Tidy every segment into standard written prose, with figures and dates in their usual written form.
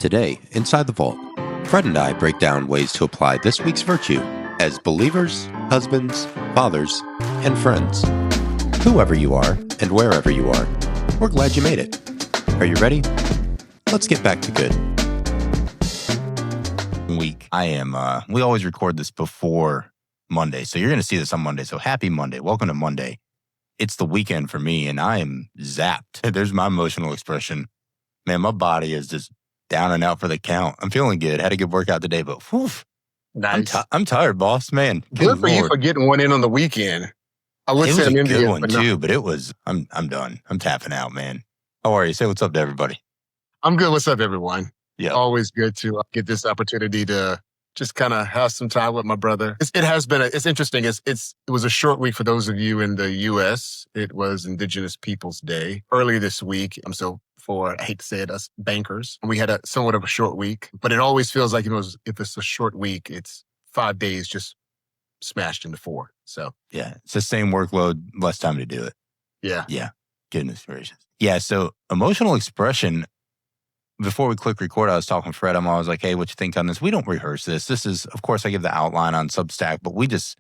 Today, Inside the Vault, Fred and I break down ways to apply this week's virtue as believers, husbands, fathers, and friends. Whoever you are and wherever you are, we're glad you made it. Are you ready? Let's get back to good. We always record this before Monday, so you're going to see this on Monday. So happy Monday. Welcome to Monday. It's the weekend for me, and I am zapped. There's my emotional expression. Man, my body is just down and out for the count. I'm feeling good. Had a good workout today, but whew, Nice. I'm tired, boss. Man, Good for you for getting one in on the weekend. I would It say was I'm a good envious, one but no. too, but it was. I'm done. I'm tapping out, man. How are you? Say what's up to everybody. I'm good. What's up, everyone? Yeah. Always good to get this opportunity to just kind of have some time with my brother. It's interesting. It was a short week for those of you in the U.S. It was Indigenous Peoples Day earlier this week. I hate to say it, us bankers, we had somewhat of a short week, but it always feels like, if it's a short week, it's 5 days just smashed into 4. So Yeah, it's the same workload, less time to do it. yeah. Goodness gracious. Yeah, so emotional expression. Before we click record, I was talking to Fred. I'm always like, hey, what you think on this? We don't rehearse this. This is, of course, I give the outline on Substack, but we just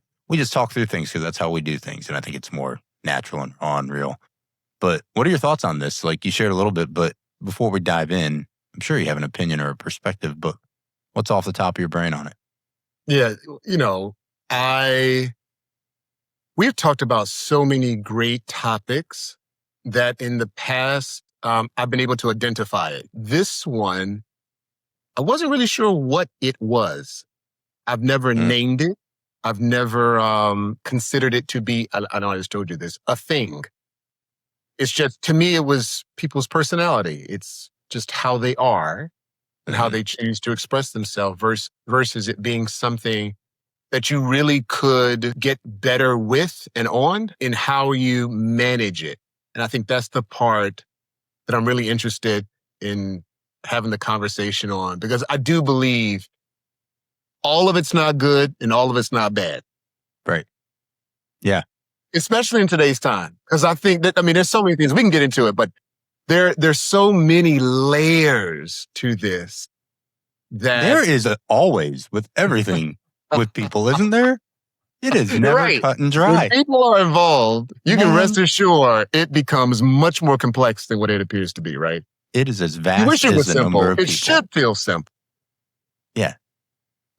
talk through things because that's how we do things. And I think it's more natural and raw and real. But what are your thoughts on this? Like you shared a little bit, but before we dive in, I'm sure you have an opinion or a perspective, but what's off the top of your brain on it? Yeah. We've talked about so many great topics that in the past, I've been able to identify it. This one, I wasn't really sure what it was. I've never named it. I've never considered it to be, I know I just told you this, a thing. It's just, to me, it was people's personality. It's just how they are and how they choose to express themselves versus it being something that you really could get better with and on in how you manage it. And I think that's the part that I'm really interested in having the conversation on, because I do believe all of it's not good and all of it's not bad. Right. Yeah. Especially in today's time. Because I think that, there's so many things, we can get into it, but there's so many layers to this that there is always with everything with people, isn't there? It is never right. cut and dry. When people are involved, you can rest assured it becomes much more complex than what it appears to be, right? It is as vast You wish it as was the simple. number of It people. should feel simple. Yeah.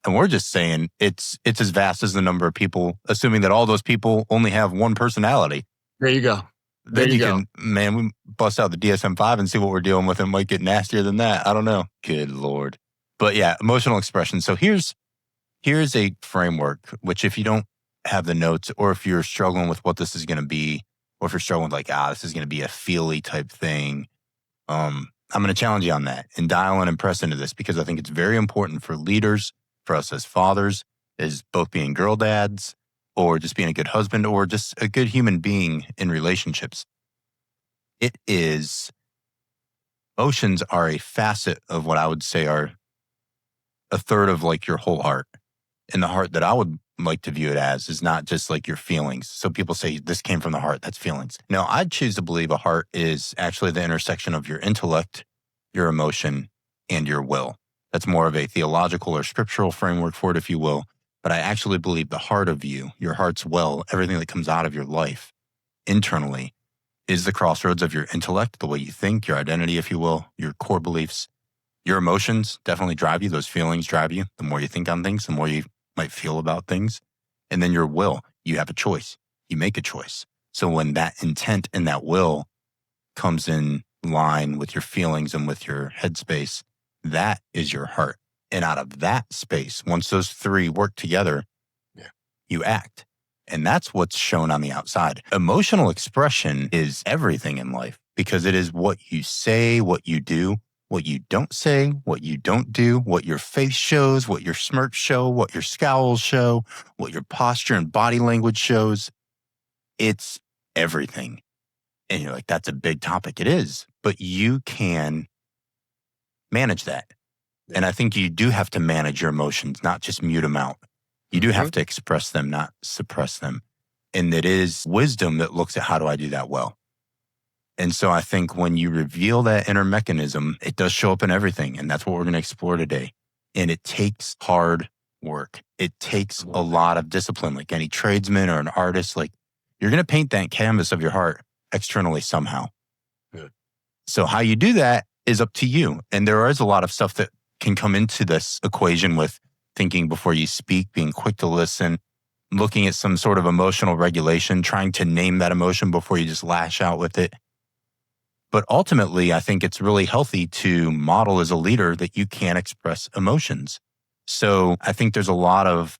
And we're just saying it's as vast as the number of people, assuming that all those people only have one personality. There you go. Then we bust out the DSM-5 and see what we're dealing with. It might get nastier than that. I don't know. Good Lord. But yeah, emotional expression. So here's a framework, which if you don't have the notes, or if you're struggling with what this is going to be, or if you're struggling with this is going to be a feely type thing, I'm going to challenge you on that and dial in and press into this, because I think it's very important for leaders, for us as fathers, as both being girl dads, or just being a good husband, or just a good human being in relationships. Emotions are a facet of what I would say are a third of like your whole heart. And the heart that I would like to view it as is not just like your feelings. So people say this came from the heart, that's feelings. No, I'd choose to believe a heart is actually the intersection of your intellect, your emotion, and your will. That's more of a theological or scriptural framework for it, if you will. But I actually believe the heart of you, your heart's well, everything that comes out of your life internally is the crossroads of your intellect, the way you think, your identity, if you will, your core beliefs. Your emotions definitely drive you. Those feelings drive you. The more you think on things, the more you might feel about things. And then your will, you have a choice. You make a choice. So when that intent and that will comes in line with your feelings and with your headspace, that is your heart. And out of that space, once those three work together, you act. And that's what's shown on the outside. Emotional expression is everything in life, because it is what you say, what you do, what you don't say, what you don't do, what your face shows, what your smirks show, what your scowls show, what your posture and body language shows. It's everything. And you're like, that's a big topic. It is. But you can manage that. And I think you do have to manage your emotions, not just mute them out. You do have to express them, not suppress them. And it is wisdom that looks at how do I do that well? And so I think when you reveal that inner mechanism, it does show up in everything. And that's what we're going to explore today. And it takes hard work. It takes a lot of discipline, like any tradesman or an artist. Like, you're going to paint that canvas of your heart externally somehow. Good. So how you do that is up to you. And there is a lot of stuff that can come into this equation with thinking before you speak, being quick to listen, looking at some sort of emotional regulation, trying to name that emotion before you just lash out with it. But ultimately, I think it's really healthy to model as a leader that you can express emotions. So I think there's a lot of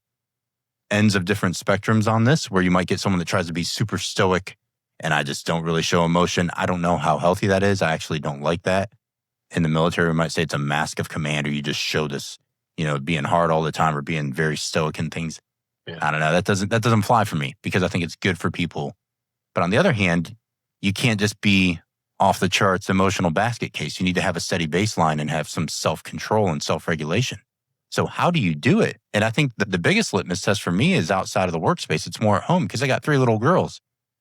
ends of different spectrums on this, where you might get someone that tries to be super stoic and I just don't really show emotion. I don't know how healthy that is. I actually don't like that. In the military, we might say it's a mask of command, or you just show this, being hard all the time or being very stoic and things. Yeah. I don't know. That doesn't fly for me, because I think it's good for people. But on the other hand, you can't just be off the charts emotional basket case. You need to have a steady baseline and have some self-control and self-regulation. So how do you do it? And I think that the biggest litmus test for me is outside of the workspace. It's more at home, because I got 3 little girls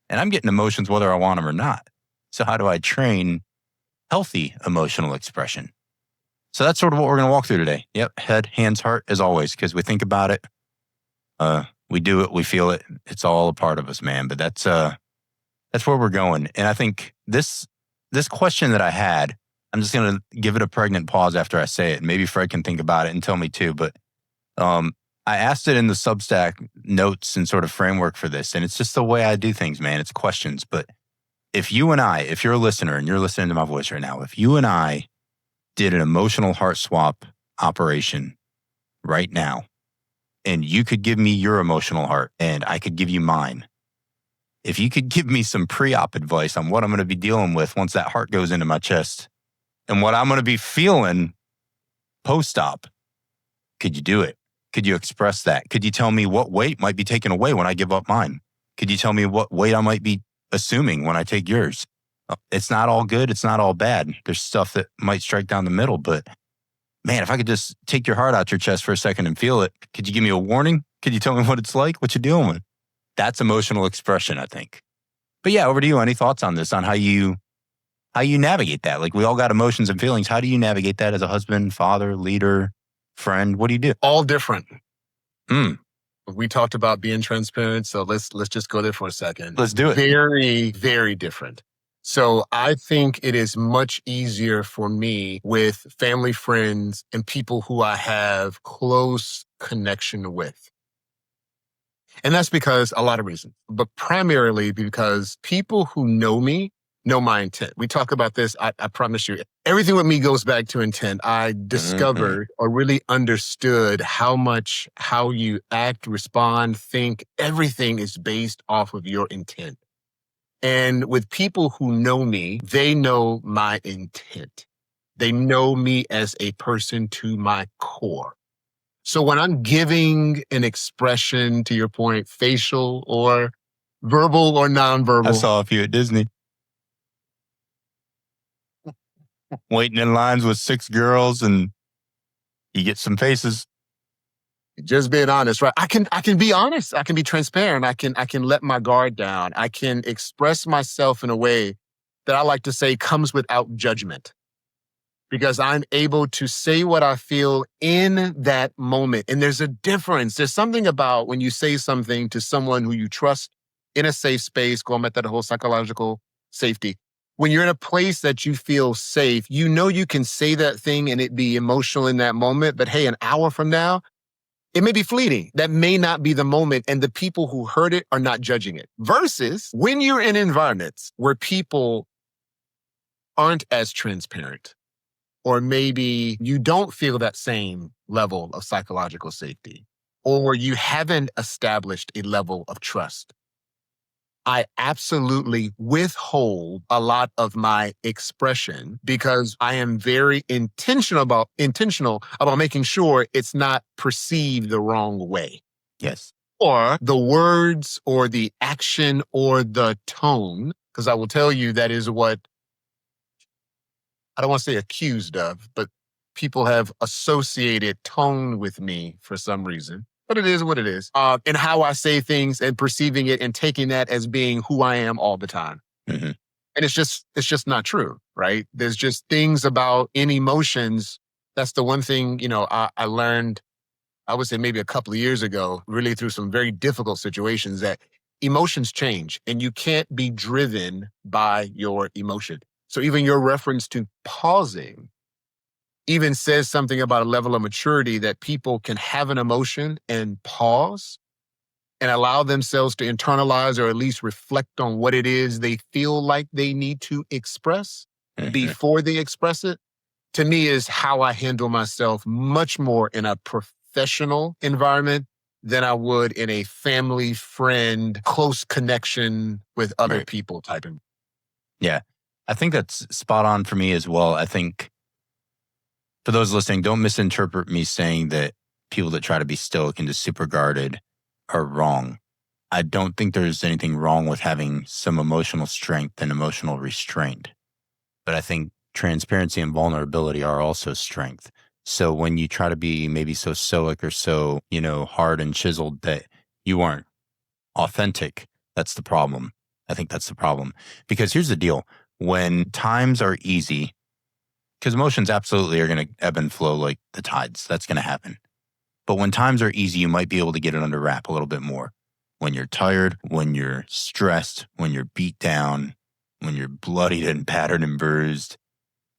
and I'm getting emotions whether I want them or not. So how do I train healthy emotional expression? So that's sort of what we're going to walk through today. Yep. Head, hands, heart, as always, because we think about it. We do it. We feel it. It's all a part of us, man. But that's where we're going. And I think this question that I had, I'm just going to give it a pregnant pause after I say it. Maybe Fred can think about it and tell me too. But I asked it in the Substack notes and sort of framework for this. And it's just the way I do things, man. It's questions. But if you're a listener and you're listening to my voice right now, if you and I did an emotional heart swap operation right now, and you could give me your emotional heart and I could give you mine, if you could give me some pre-op advice on what I'm going to be dealing with once that heart goes into my chest and what I'm going to be feeling post-op, could you do it? Could you express that? Could you tell me what weight might be taken away when I give up mine? Could you tell me what weight I might be assuming when I take yours? It's not all good. It's not all bad. There's stuff that might strike down the middle, but man, if I could just take your heart out your chest for a second and feel it, could you give me a warning? Could you tell me what it's like? What you're dealing with? That's emotional expression, I think. But yeah, over to you. Any thoughts on this, on how you navigate that? Like, we all got emotions and feelings. How do you navigate that as a husband, father, leader, friend? What do you do? All different. We talked about being transparent, so let's just go there for a second. Let's do it. Very, very different. So I think it is much easier for me with family, friends, and people who I have close connection with. And that's because a lot of reasons, but primarily because people who know me know my intent. We talk about this. I promise you, everything with me goes back to intent. I discovered or really understood how you act, respond, think, everything is based off of your intent. And with people who know me, they know my intent. They know me as a person to my core. So when I'm giving an expression, to your point, facial or verbal or nonverbal. I saw a few at Disney. Waiting in lines with 6 girls and you get some faces. Just being honest, right? I can be honest. I can be transparent. I can let my guard down. I can express myself in a way that I like to say comes without judgment, because I'm able to say what I feel in that moment. And there's a difference. There's something about when you say something to someone who you trust in a safe space, going back to the whole psychological safety. When you're in a place that you feel safe, you know you can say that thing and it be emotional in that moment. But hey, an hour from now, it may be fleeting. That may not be the moment. And the people who heard it are not judging it. Versus when you're in environments where people aren't as transparent, or maybe you don't feel that same level of psychological safety, or you haven't established a level of trust, I absolutely withhold a lot of my expression, because I am very intentional about making sure it's not perceived the wrong way. Yes. Or the words or the action or the tone, because I will tell you that is what, I don't want to say accused of, but people have associated tone with me for some reason. But it is what it is. And how I say things and perceiving it and taking that as being who I am all the time. Mm-hmm. And it's just not true, right? There's just things about in emotions. That's the one thing, I learned, I would say maybe a couple of years ago, really through some very difficult situations, that emotions change and you can't be driven by your emotion. So even your reference to pausing even says something about a level of maturity, that people can have an emotion and pause and allow themselves to internalize or at least reflect on what it is they feel like they need to express Mhm. before they express it. To me, is how I handle myself much more in a professional environment than I would in a family, friend, close connection with other Right. people type of. Yeah. I think that's spot on for me as well. I think for those listening, don't misinterpret me saying that people that try to be stoic and just super guarded are wrong. I don't think there's anything wrong with having some emotional strength and emotional restraint. But I think transparency and vulnerability are also strength. So when you try to be maybe so stoic or so, hard and chiseled that you aren't authentic, that's the problem. I think that's the problem. Because here's the deal. When times are easy, because emotions absolutely are going to ebb and flow like the tides. That's going to happen. But when times are easy, you might be able to get it under wrap a little bit more. When you're tired, when you're stressed, when you're beat down, when you're bloodied and battered and bruised,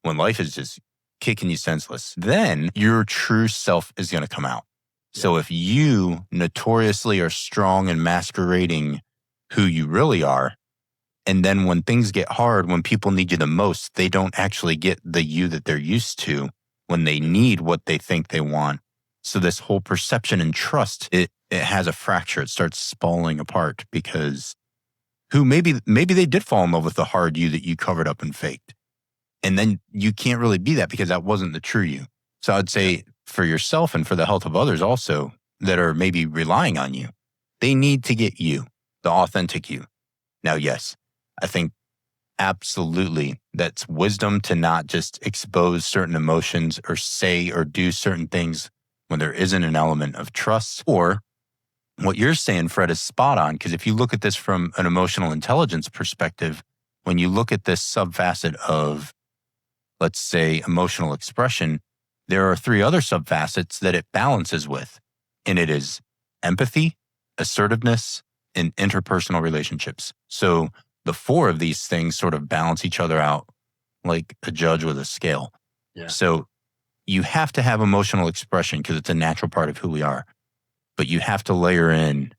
when life is just kicking you senseless, then your true self is going to come out. Yeah. So if you notoriously are strong and masquerading who you really are, and then when things get hard, when people need you the most, they don't actually get the you that they're used to when they need what they think they want. So this whole perception and trust, it has a fracture. It starts spalling apart because maybe they did fall in love with the hard you that you covered up and faked. And then you can't really be that because that wasn't the true you. So I'd say for yourself and for the health of others also that are maybe relying on you, they need to get you, the authentic you. Now, yes, I think absolutely that's wisdom to not just expose certain emotions or say or do certain things when there isn't an element of trust. Or what you're saying, Fred, is spot on. Because if you look at this from an emotional intelligence perspective, when you look at this subfacet of, let's say, emotional expression, there are 3 other subfacets that it balances with. And it is empathy, assertiveness, and interpersonal relationships. So the 4 of these things sort of balance each other out like a judge with a scale. Yeah. So you have to have emotional expression because it's a natural part of who we are. But you have to layer in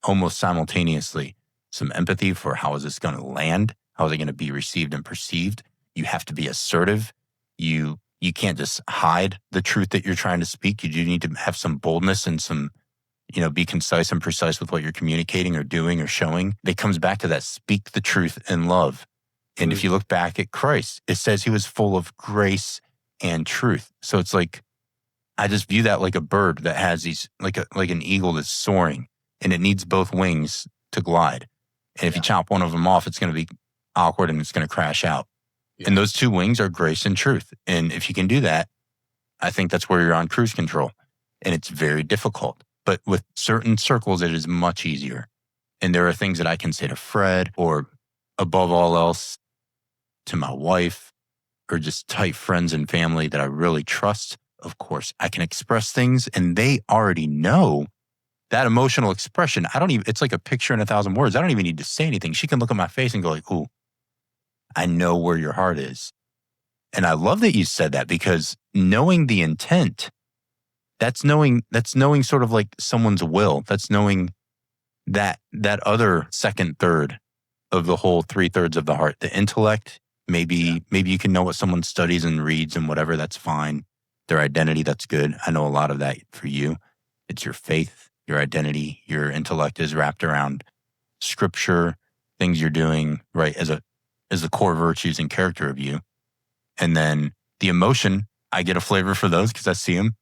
almost simultaneously some empathy for how is this going to land? How is it going to be received and perceived? You have to be assertive. You can't just hide the truth that you're trying to speak. You do need to have some boldness and some, be concise and precise with what you're communicating or doing or showing. It comes back to that, speak the truth in love. And if you look back at Christ, it says he was full of grace and truth. So it's like, I just view that like a bird that has these, like an eagle that's soaring and it needs both wings to glide. And if you chop one of them off, it's going to be awkward and it's going to crash out. Yeah. And those 2 wings are grace and truth. And if you can do that, I think that's where you're on cruise control. And it's very difficult. But with certain circles, it is much easier. And there are things that I can say to Fred or above all else to my wife or just tight friends and family that I really trust. Of course, I can express things and they already know that emotional expression. It's like a picture in 1,000 words. I don't even need to say anything. She can look at my face and go like, ooh, I know where your heart is. And I love that you said that because knowing the intent, that's knowing sort of like someone's will. That's knowing that other second third of the whole 3/3 of the heart, the intellect. Maybe you can know what someone studies and reads and whatever, that's fine. Their identity, that's good. I know a lot of that for you. It's your faith, your identity, your intellect is wrapped around scripture, things you're doing, right, as the core virtues and character of you. And then the emotion, I get a flavor for those because I see them.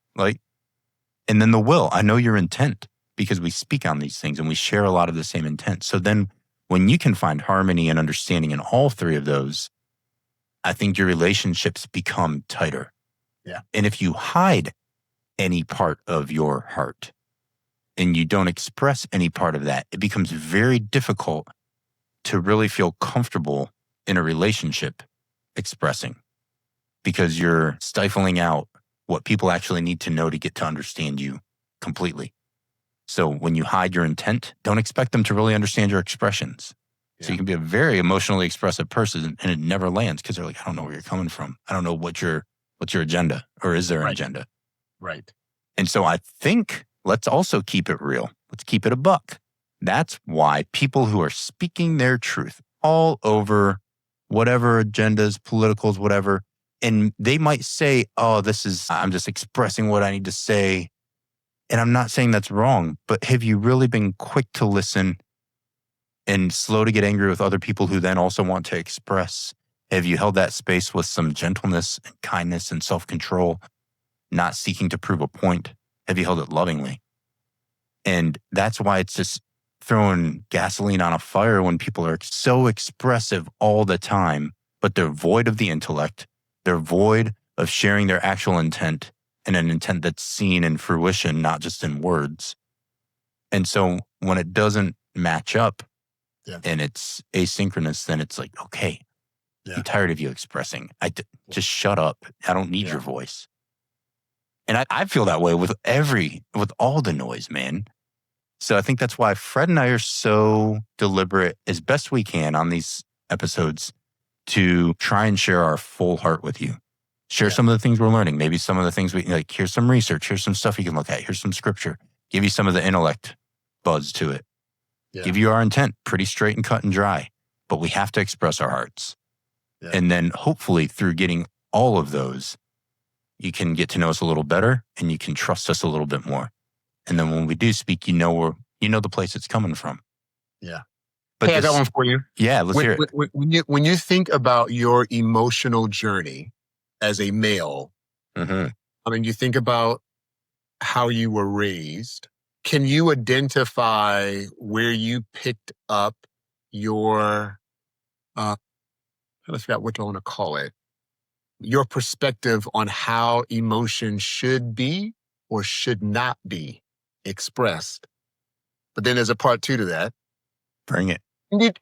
And then the will, I know your intent because we speak on these things and we share a lot of the same intent. So then when you can find harmony and understanding in all 3 of those, I think your relationships become tighter. Yeah. And if you hide any part of your heart and you don't express any part of that, it becomes very difficult to really feel comfortable in a relationship expressing, because you're stifling out what people actually need to know to get to understand you completely. So when you hide your intent, don't expect them to really understand your expressions. Yeah. So you can be a very emotionally expressive person and it never lands because they're like, I don't know where you're coming from. I don't know what's your agenda, or is there an agenda? Right. And so I think let's also keep it real. Let's keep it a buck. That's why people who are speaking their truth all over whatever agendas, politicals, whatever, and they might say, oh, I'm just expressing what I need to say. And I'm not saying that's wrong, but have you really been quick to listen and slow to get angry with other people who then also want to express? Have you held that space with some gentleness and kindness and self-control, not seeking to prove a point? Have you held it lovingly? And that's why it's just throwing gasoline on a fire when people are so expressive all the time, but they're void of the intellect. They're void of sharing their actual intent, and an intent that's seen in fruition, not just in words. And so when it doesn't match up and it's asynchronous, then it's like, okay, I'm tired of you expressing. Just shut up. I don't need your voice. And I feel that way with all the noise, man. So I think that's why Fred and I are so deliberate as best we can on these episodes to try and share our full heart with you. Share some of the things we're learning. Maybe some of the things here's some research. Here's some stuff you can look at. Here's some scripture. Give you some of the intellect buzz to it. Yeah. Give you our intent, pretty straight and cut and dry. But we have to express our hearts. Yeah. And then hopefully through getting all of those, you can get to know us a little better and you can trust us a little bit more. And then when we do speak, you know the place it's coming from. Yeah. But I got one for you. Yeah, let's hear it. When you think about your emotional journey as a male, I mean, you think about how you were raised. Can you identify where you picked up your, I forgot what I want to call it, your perspective on how emotion should be or should not be expressed? But then there's a part two to that. Bring it.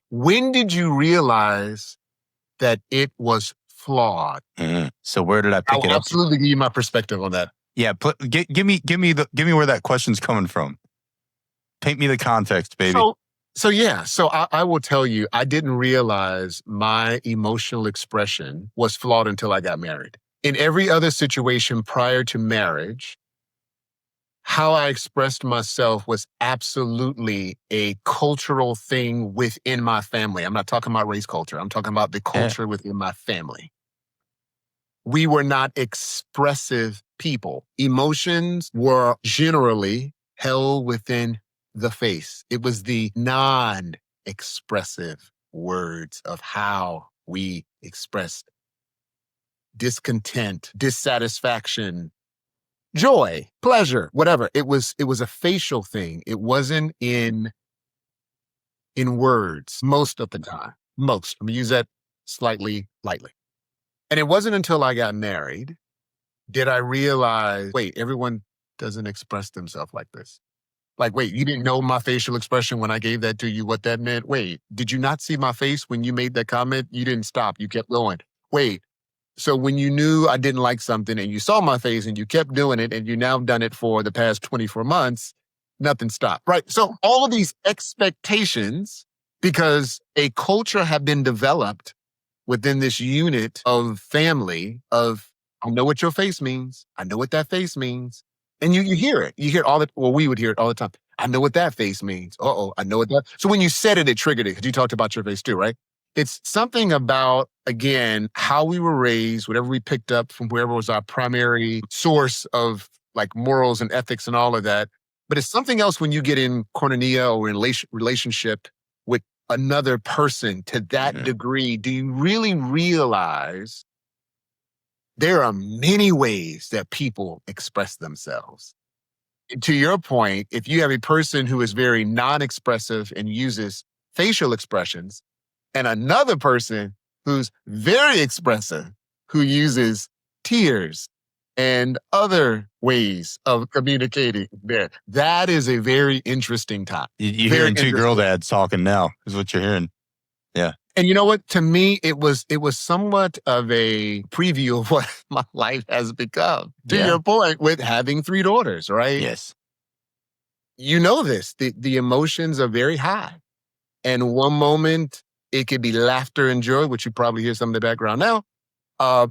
When did you realize that it was flawed? So where did I pick it up? I'll absolutely give you my perspective on that. Yeah, give me where that question's coming from. Paint me the context, baby. So I will tell you, I didn't realize my emotional expression was flawed until I got married. In every other situation prior to marriage, how I expressed myself was absolutely a cultural thing within my family. I'm not talking about race culture. I'm talking about the culture within my family. We were not expressive people. Emotions were generally held within the face. It was the non-expressive words of how we expressed discontent, dissatisfaction, joy, pleasure, whatever. It was a facial thing. It wasn't in words most of the time. Most. I'm going to use that slightly lightly. And it wasn't until I got married did I realize, wait, everyone doesn't express themselves like this. Like, wait, you didn't know my facial expression when I gave that to you, what that meant? Wait, did you not see my face when you made that comment? You didn't stop. You kept going. Wait, so when you knew I didn't like something and you saw my face and you kept doing it and you now done it for the past 24 months, nothing stopped, right? So all of these expectations, because a culture had been developed within this unit of family of, I know what your face means. I know what that face means. And you hear it. You hear all the, well, we would hear it all the time. I know what that face means. I know what that. So when you said it, it triggered it because you talked about your face too, right? It's something about, again, how we were raised, whatever we picked up from wherever was our primary source of like morals and ethics and all of that. But it's something else when you get in koinonia or in relationship with another person to that degree. Do you really realize there are many ways that people express themselves? To your point, if you have a person who is very non-expressive and uses facial expressions, and another person who's very expressive, who uses tears and other ways of communicating, that is a very interesting topic. You're hearing two girl dads talking now, is what you're hearing. Yeah. And you know what? To me, it was somewhat of a preview of what my life has become. To Yeah. your point with having 3 daughters, right? Yes. You know this. The emotions are very high. And one moment it could be laughter and joy, which you probably hear some in the background now.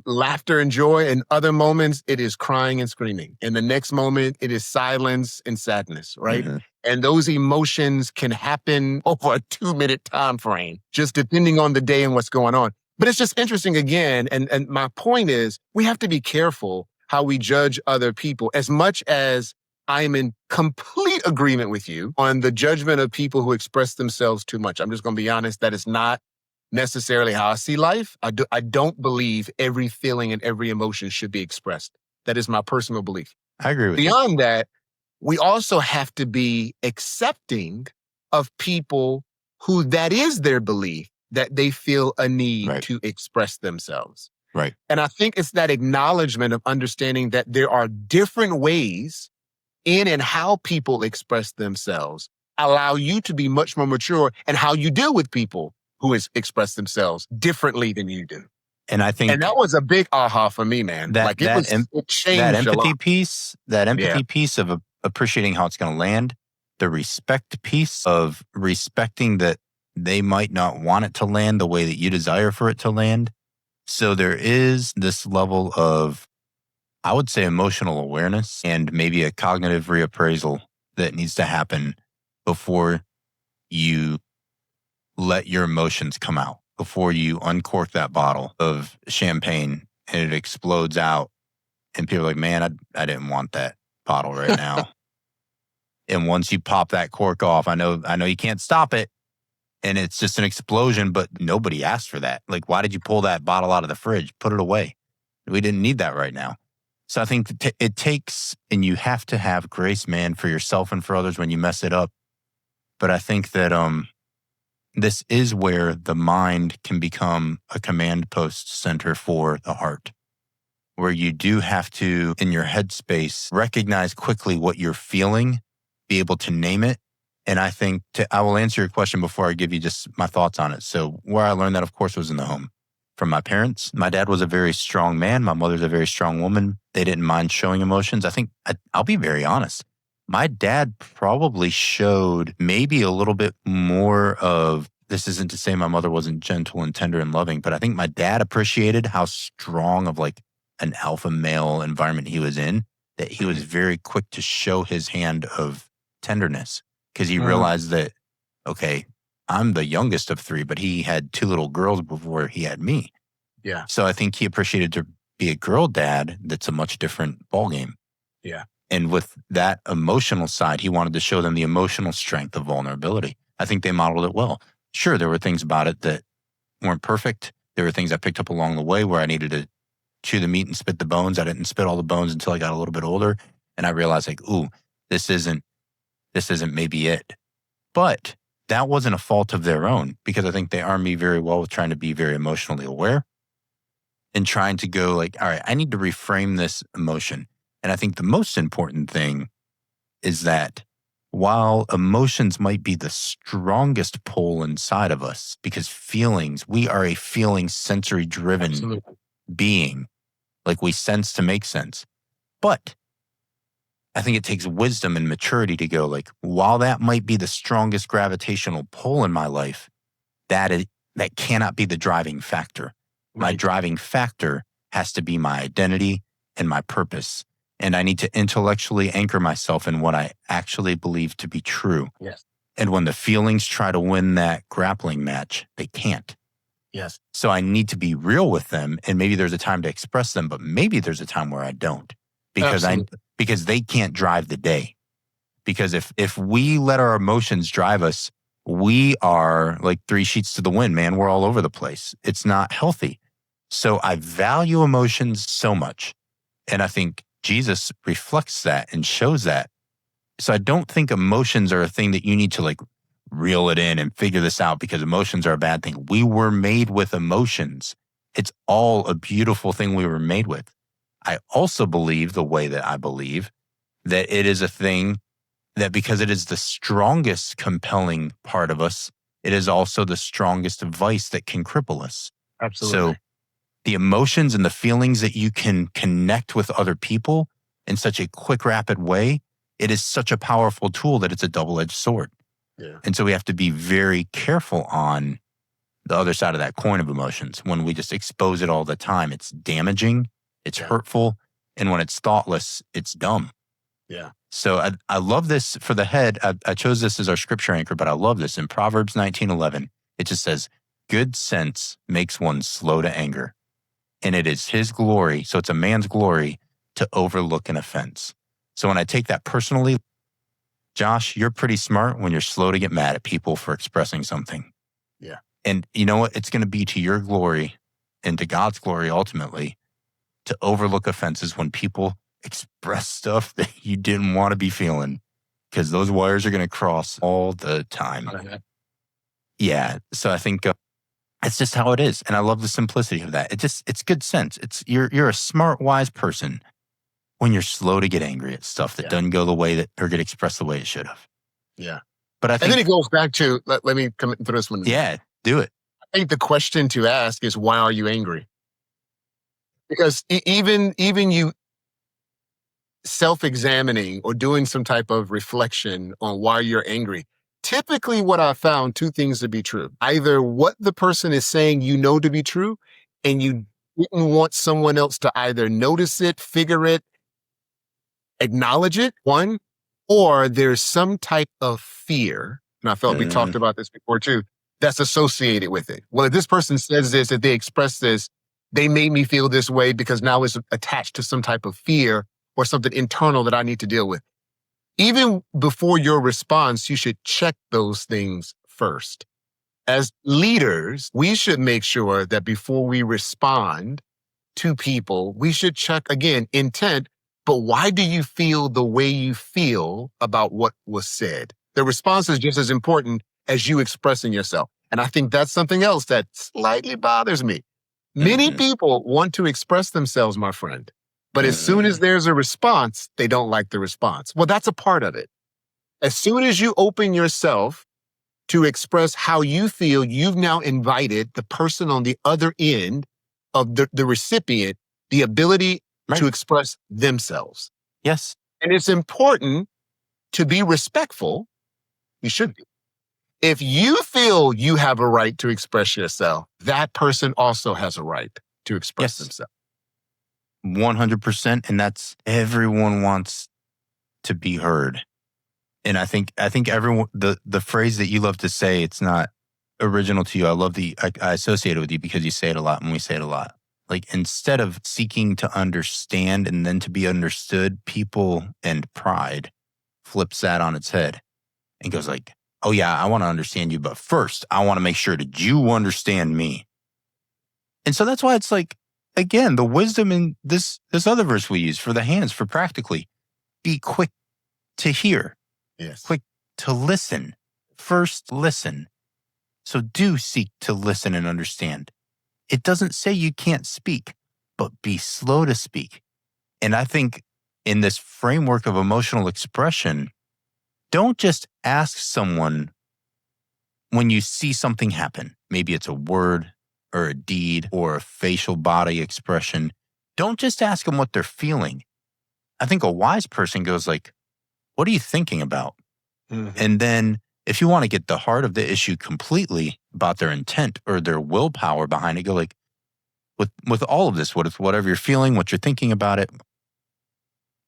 Laughter and joy. And other moments it is crying and screaming. And the next moment it is silence and sadness, right? Mm-hmm. And those emotions can happen over a 2-minute time frame, just depending on the day and what's going on. But it's just interesting again. And my point is, we have to be careful how we judge other people. As much as I'm in complete agreement with you on the judgment of people who express themselves too much. I'm just going to be honest, that is not necessarily how I see life. I don't believe every feeling and every emotion should be expressed. That is my personal belief. I agree with you. Beyond that, we also have to be accepting of people who that is their belief, that they feel a need Right. to express themselves. Right. And I think it's that acknowledgement of understanding that there are different ways in and how people express themselves allow you to be much more mature in how you deal with people who express themselves differently than you do. And I think that was a big aha for me, man. that It changed that a empathy lot. piece, piece of appreciating how it's going to land, the respect piece of respecting that they might not want it to land the way that you desire for it to land. So there is this level of, I would say, emotional awareness and maybe a cognitive reappraisal that needs to happen before you let your emotions come out, before you uncork that bottle of champagne and it explodes out and people are like, man, I didn't want that bottle right now. And once you pop that cork off, I know you can't stop it. And it's just an explosion, but nobody asked for that. Like, why did you pull that bottle out of the fridge? Put it away. We didn't need that right now. So I think it takes, and you have to have grace, man, for yourself and for others when you mess it up. But I think that this is where the mind can become a command post center for the heart, where you do have to, in your headspace, recognize quickly what you're feeling, be able to name it. And I think I will answer your question before I give you just my thoughts on it. So where I learned that, of course, was in the home from my parents. My dad was a very strong man. My mother's a very strong woman. They didn't mind showing emotions. I think I'll be very honest. My dad probably showed maybe a little bit more of, this isn't to say my mother wasn't gentle and tender and loving, but I think my dad appreciated how strong of like an alpha male environment he was in, that he was very quick to show his hand of tenderness. Because he realized that, okay, I'm the youngest of 3, but he had 2 little girls before he had me. Yeah. So I think he appreciated to be a girl dad. That's a much different ballgame. Yeah. And with that emotional side, he wanted to show them the emotional strength of vulnerability. I think they modeled it well. Sure, there were things about it that weren't perfect. There were things I picked up along the way where I needed to chew the meat and spit the bones. I didn't spit all the bones until I got a little bit older. And I realized like, ooh, this isn't maybe it. But that wasn't a fault of their own, because I think they armed me very well with trying to be very emotionally aware and trying to go like, all right, I need to reframe this emotion. And I think the most important thing is that while emotions might be the strongest pull inside of us, because feelings, we are a feeling sensory driven being, like we sense to make sense. But I think it takes wisdom and maturity to go like, while that might be the strongest gravitational pull in my life, that cannot be the driving factor. My driving factor has to be my identity and my purpose. And I need to intellectually anchor myself in what I actually believe to be true. Yes. And when the feelings try to win that grappling match, they can't. Yes. So I need to be real with them. And maybe there's a time to express them, but maybe there's a time where I don't. Because they can't drive the day. Because if we let our emotions drive us, we are like 3 sheets to the wind, man. We're all over the place. It's not healthy. So I value emotions so much. And I think Jesus reflects that and shows that. So I don't think emotions are a thing that you need to like reel it in and figure this out because emotions are a bad thing. We were made with emotions. It's all a beautiful thing we were made with. I also believe the way that I believe that it is a thing that because it is the strongest compelling part of us, it is also the strongest vice that can cripple us. Absolutely. So the emotions and the feelings that you can connect with other people in such a quick, rapid way, it is such a powerful tool that it's a double-edged sword. Yeah. And so we have to be very careful on the other side of that coin of emotions. When we just expose it all the time, it's damaging, it's hurtful, and when it's thoughtless, it's dumb. Yeah. So I love this for the head. I chose this as our scripture anchor, but I love this. In Proverbs 19:11, it just says, good sense makes one slow to anger, and it is his glory, so it's a man's glory, to overlook an offense. So when I take that personally, Josh, you're pretty smart when you're slow to get mad at people for expressing something. Yeah. And you know what? It's going to be to your glory and to God's glory ultimately to overlook offenses when people express stuff that you didn't want to be feeling, because those wires are going to cross all the time. Okay. Yeah. So I think it's just how it is. And I love the simplicity of that. It's good sense. You're a smart, wise person when you're slow to get angry at stuff that doesn't go the way that, or get expressed the way it should have. Yeah. But I think, And then it goes back to, let me come and put this one. Yeah, do it. I think the question to ask is, why are you angry? Because even you self-examining or doing some type of reflection on why you're angry, typically what I found, two things to be true. Either what the person is saying you know to be true, and you didn't want someone else to either notice it, figure it, acknowledge it, one, or there's some type of fear, and I felt we talked about this before too, that's associated with it. Well, if this person says this, if they express this, they made me feel this way because now it's attached to some type of fear or something internal that I need to deal with. Even before your response, you should check those things first. As leaders, we should make sure that before we respond to people, we should check, again, intent, but why do you feel the way you feel about what was said? The response is just as important as you expressing yourself. And I think that's something else that slightly bothers me. Many people want to express themselves, my friend, but as soon as there's a response, they don't like the response. Well, that's a part of it. As soon as you open yourself to express how you feel, you've now invited the person on the other end of the recipient the ability to express themselves. Yes. And it's important to be respectful. You should be. If you feel you have a right to express yourself, that person also has a right to express themselves. 100%. And that's, everyone wants to be heard. And I think everyone, the phrase that you love to say, it's not original to you. I associate it with you because you say it a lot and we say it a lot. Like, instead of seeking to understand and then to be understood, people and pride flips that on its head and goes like, oh yeah, I want to understand you, but first I want to make sure that you understand me. And so that's why it's like, again, the wisdom in this other verse we use for the hands, for practically, be quick to hear, quick to listen. First, listen. So do seek to listen and understand. It doesn't say you can't speak, but be slow to speak. And I think in this framework of emotional expression, don't just ask someone when you see something happen. Maybe it's a word or a deed or a facial body expression. Don't just ask them what they're feeling. I think a wise person goes like, what are you thinking about? And then if you want to get the heart of the issue completely about their intent or their willpower behind it, go like, with all of this, whatever you're feeling, what you're thinking about it,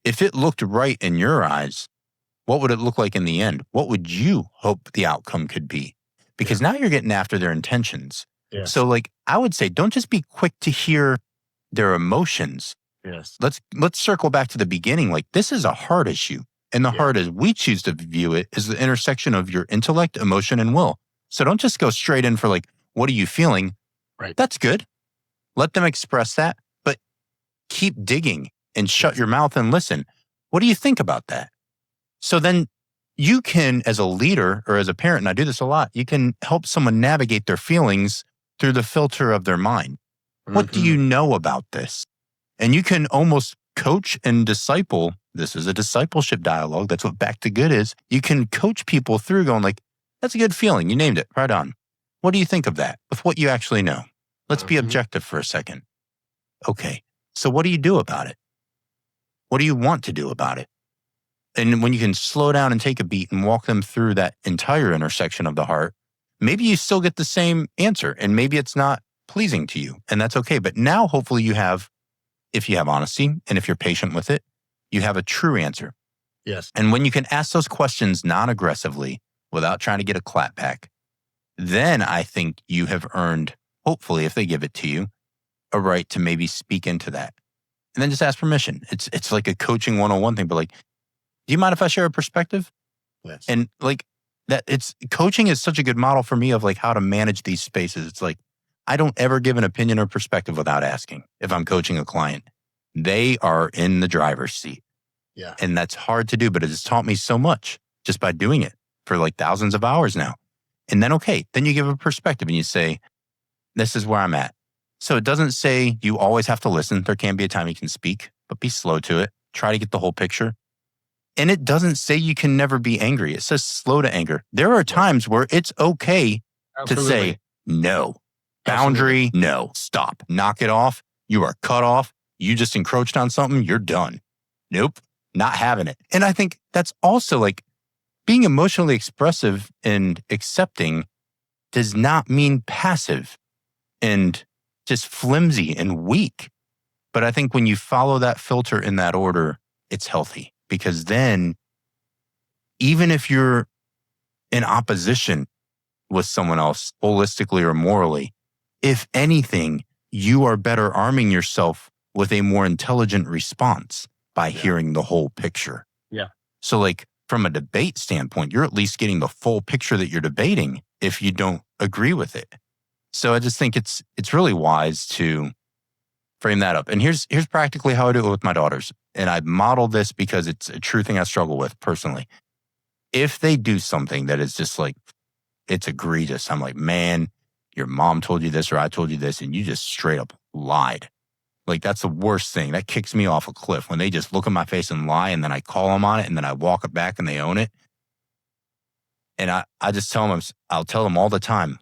if it looked right in your eyes, what would it look like in the end? What would you hope the outcome could be? Because now you're getting after their intentions. Yes. So like, I would say, don't just be quick to hear their emotions. Yes. Let's circle back to the beginning. Like, this is a heart issue. And the heart, as we choose to view it, is the intersection of your intellect, emotion, and will. So don't just go straight in for like, what are you feeling? Right. That's good. Let them express that, but keep digging and shut your mouth and listen. What do you think about that? So then you can, as a leader or as a parent, and I do this a lot, you can help someone navigate their feelings through the filter of their mind. What do you know about this? And you can almost coach and disciple. This is a discipleship dialogue. That's what Back to Good is. You can coach people through going like, That's a good feeling. You named it. Right on. What do you think of that with what you actually know? Let's be objective for a second. Okay. So what do you do about it? What do you want to do about it? And when you can slow down and take a beat and walk them through that entire intersection of the heart, maybe you still get the same answer and maybe it's not pleasing to you, and that's okay. But now hopefully you have, if you have honesty and if you're patient with it, you have a true answer. Yes. And when you can ask those questions non-aggressively without trying to get a clap back, then I think you have earned, hopefully if they give it to you, a right to maybe speak into that. And then just ask permission. It's like a coaching 101 thing, but like, do you mind if I share a perspective? Yes. And like that, coaching is such a good model for me of like how to manage these spaces. It's like, I don't ever give an opinion or perspective without asking if I'm coaching a client. They are in the driver's seat. Yeah. And that's hard to do, but it has taught me so much just by doing it for like thousands of hours now. And then, okay, then you give a perspective and you say, this is where I'm at. So it doesn't say you always have to listen. There can be a time you can speak, but be slow to it. Try to get the whole picture. And it doesn't say you can never be angry. It says slow to anger. There are times where it's okay to say no. Boundary, no. Stop. Knock it off. You are cut off. You just encroached on something. You're done. Nope. Not having it. And I think that's also like being emotionally expressive and accepting does not mean passive and just flimsy and weak. But I think when you follow that filter in that order, it's healthy. Because then, even if you're in opposition with someone else, holistically or morally, if anything, you are better arming yourself with a more intelligent response by hearing the whole picture. Yeah. So like from a debate standpoint, you're at least getting the full picture that you're debating if you don't agree with it. So I just think it's really wise to frame that up. And here's practically how I do it with my daughters. And I model this because it's a true thing I struggle with personally. If they do something that is just like, it's egregious, I'm like, man, your mom told you this or I told you this and you just straight up lied. Like that's the worst thing. That kicks me off a cliff when they just look in my face and lie and then I call them on it and then I walk it back and they own it. And I just tell them, I'll tell them all the time,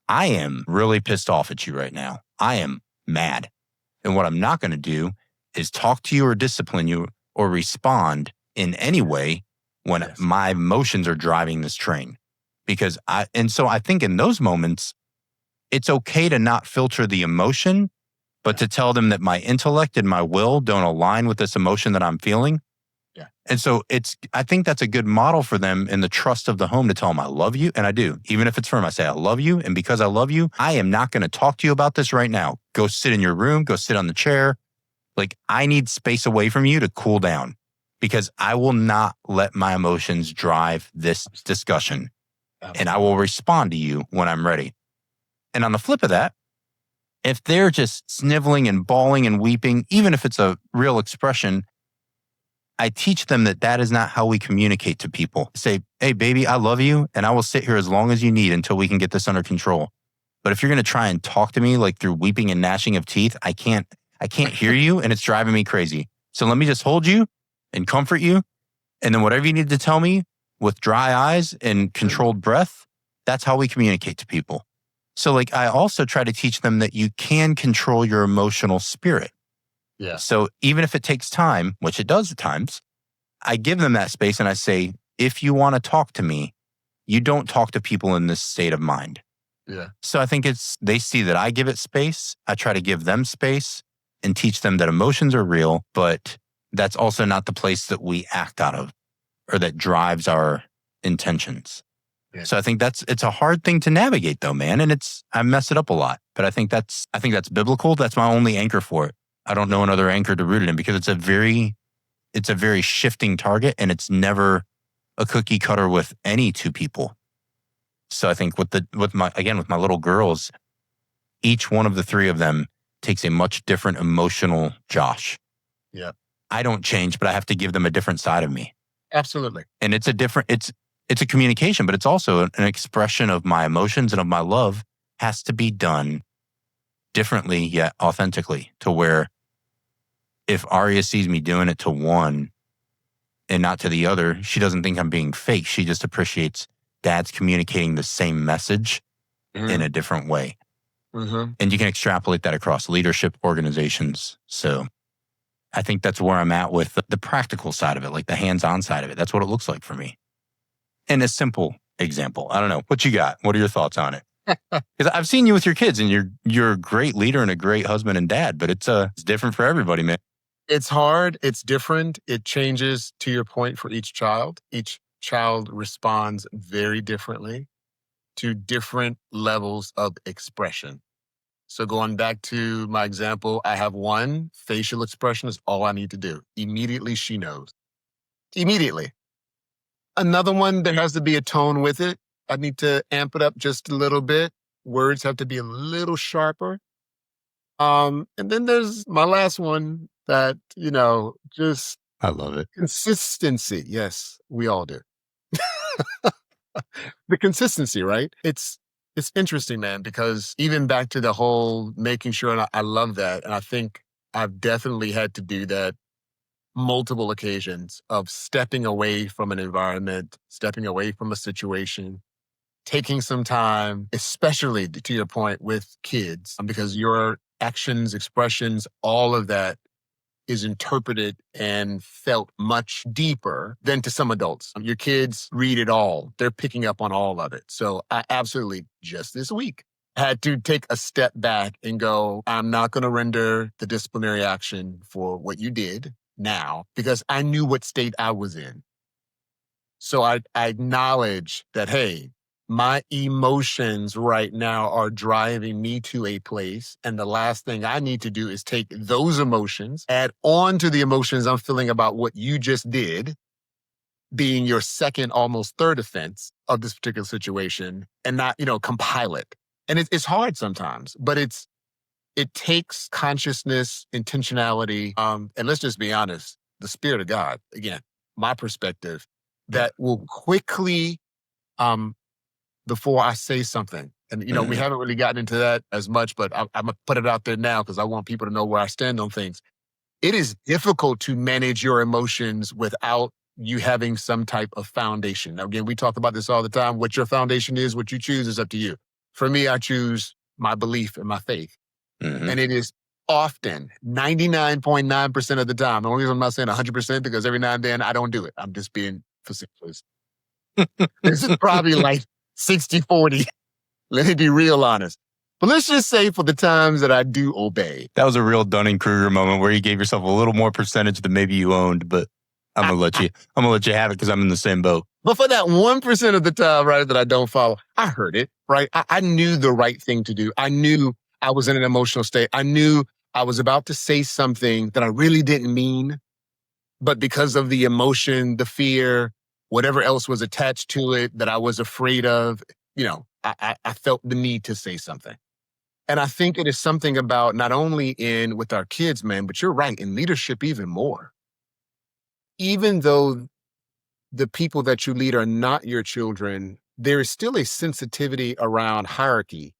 I am really pissed off at you right now. I am mad. And what I'm not going to do is talk to you or discipline you or respond in any way when my emotions are driving this train. So I think in those moments, it's okay to not filter the emotion, but to tell them that my intellect and my will don't align with this emotion that I'm feeling. Yeah. And so I think that's a good model for them in the trust of the home to tell them I love you. And I do. Even if it's firm, I say I love you. And because I love you, I am not going to talk to you about this right now. Go sit in your room, go sit on the chair. Like I need space away from you to cool down because I will not let my emotions drive this discussion. And I will respond to you when I'm ready. And on the flip of that, if they're just sniveling and bawling and weeping, even if it's a real expression, I teach them that is not how we communicate to people. Say, hey, baby, I love you, and I will sit here as long as you need until we can get this under control. But if you're going to try and talk to me like through weeping and gnashing of teeth, I can't hear you, and it's driving me crazy. So let me just hold you and comfort you, and then whatever you need to tell me with dry eyes and controlled breath, that's how we communicate to people. So like I also try to teach them that you can control your emotional spirit. Yeah. So even if it takes time, which it does at times, I give them that space and I say, if you want to talk to me, you don't talk to people in this state of mind. Yeah. So I think they see that I give it space. I try to give them space and teach them that emotions are real, but that's also not the place that we act out of or that drives our intentions. Yeah. So I think it's a hard thing to navigate though, man. And I mess it up a lot, but I think that's biblical. That's my only anchor for it. I don't know another anchor to root it in because it's a very shifting target and it's never a cookie cutter with any two people. So I think with my little girls, each one of the three of them takes a much different emotional Josh. Yeah. I don't change, but I have to give them a different side of me. Absolutely. And it's a communication, but it's also an expression of my emotions and of my love has to be done differently yet authentically to where if Aria sees me doing it to one and not to the other, she doesn't think I'm being fake. She just appreciates dad's communicating the same message in a different way. Mm-hmm. And you can extrapolate that across leadership organizations. So I think that's where I'm at with the practical side of it, like the hands-on side of it. That's what it looks like for me. And a simple example. I don't know. What you got? What are your thoughts on it? Because I've seen you with your kids, and you're a great leader and a great husband and dad, but it's different for everybody, man. It's hard. It's different. It changes, to your point, for each child. Each child responds very differently to different levels of expression. So going back to my example, I have one facial expression is all I need to do. Immediately she knows. Immediately. Another one, there has to be a tone with it. I need to amp it up just a little bit. Words have to be a little sharper. And then there's my last one that, just I love it. consistency. Yes, we all do. The consistency, right? It's interesting, man, because even back to the whole making sure, and I love that. And I think I've definitely had to do that multiple occasions of stepping away from an environment, stepping away from a situation, taking some time, especially to your point with kids, because your actions, expressions, all of that is interpreted and felt much deeper than to some adults. Your kids read it all. They're picking up on all of it. So I absolutely, just this week, had to take a step back and go, I'm not going to render the disciplinary action for what you did now, because I knew what state I was in. So I acknowledge that, hey, my emotions right now are driving me to a place. And the last thing I need to do is take those emotions, add on to the emotions I'm feeling about what you just did, being your second, almost third offense of this particular situation, and not, compile it. And it's hard sometimes, but it takes consciousness, intentionality, and let's just be honest, the Spirit of God, again, my perspective, that will quickly, before I say something. And, we haven't really gotten into that as much, but I'm going to put it out there now because I want people to know where I stand on things. It is difficult to manage your emotions without you having some type of foundation. Now, again, we talk about this all the time. What your foundation is, what you choose is up to you. For me, I choose my belief and my faith. And it is often 99.9% of the time. The only reason I'm not saying 100% because every now and then I don't do it. I'm just being facetious. This is probably like 60-40. Let me be real honest. But let's just say for the times that I do obey. That was a real Dunning-Kruger moment where you gave yourself a little more percentage than maybe you owned, but I'm gonna let you have it because I'm in the same boat. But for that 1% of the time, right, that I don't follow, I heard it, right? I knew the right thing to do. I knew I was in an emotional state. I knew I was about to say something that I really didn't mean, but because of the emotion, the fear, whatever else was attached to it that I was afraid of, I felt the need to say something. And I think it is something about not only with our kids, man, but you're right, in leadership even more. Even though the people that you lead are not your children, there is still a sensitivity around hierarchy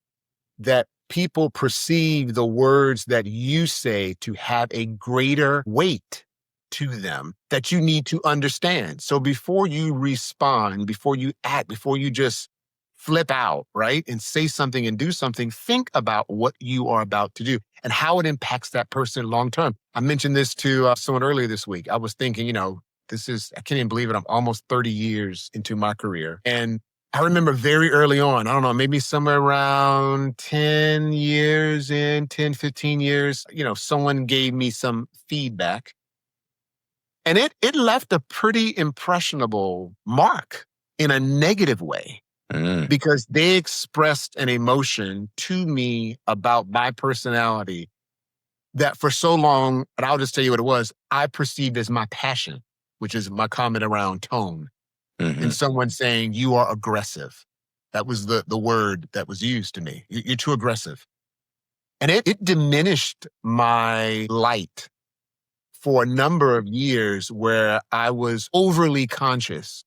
that people perceive the words that you say to have a greater weight to them that you need to understand. So before you respond, before you act, before you just flip out, right, and say something and do something, think about what you are about to do and how it impacts that person long term. I mentioned this to someone earlier this week. I was thinking, I can't even believe it. I'm almost 30 years into my career. And I remember very early on, I don't know, maybe somewhere around 10 years in, 10, 15 years, someone gave me some feedback. And it left a pretty impressionable mark in a negative way because they expressed an emotion to me about my personality that for so long, and I'll just tell you what it was, I perceived as my passion, which is my comment around tone. And someone saying, you are aggressive. That was the word that was used to me. You're too aggressive. And it diminished my light for a number of years where I was overly conscious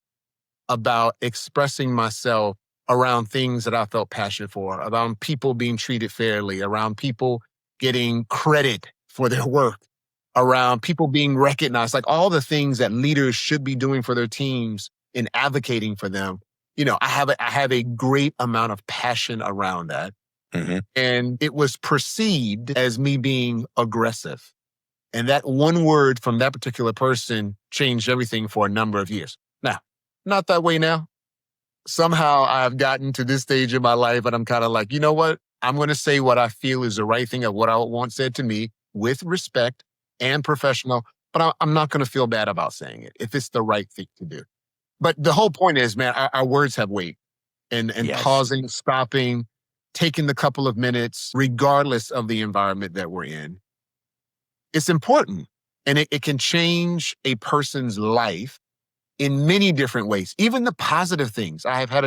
about expressing myself around things that I felt passionate for, around people being treated fairly, around people getting credit for their work, around people being recognized, like all the things that leaders should be doing for their teams in advocating for them. I have a great amount of passion around that. Mm-hmm. And it was perceived as me being aggressive. And that one word from that particular person changed everything for a number of years. Now, not that way now. Somehow I've gotten to this stage in my life and I'm kind of like, you know what? I'm going to say what I feel is the right thing of what I want said to me with respect and professional, but I'm not going to feel bad about saying it if it's the right thing to do. But the whole point is, man, our words have weight, and Yes. pausing, stopping, taking the couple of minutes, regardless of the environment that we're in. It's important, and it can change a person's life in many different ways, even the positive things. I have had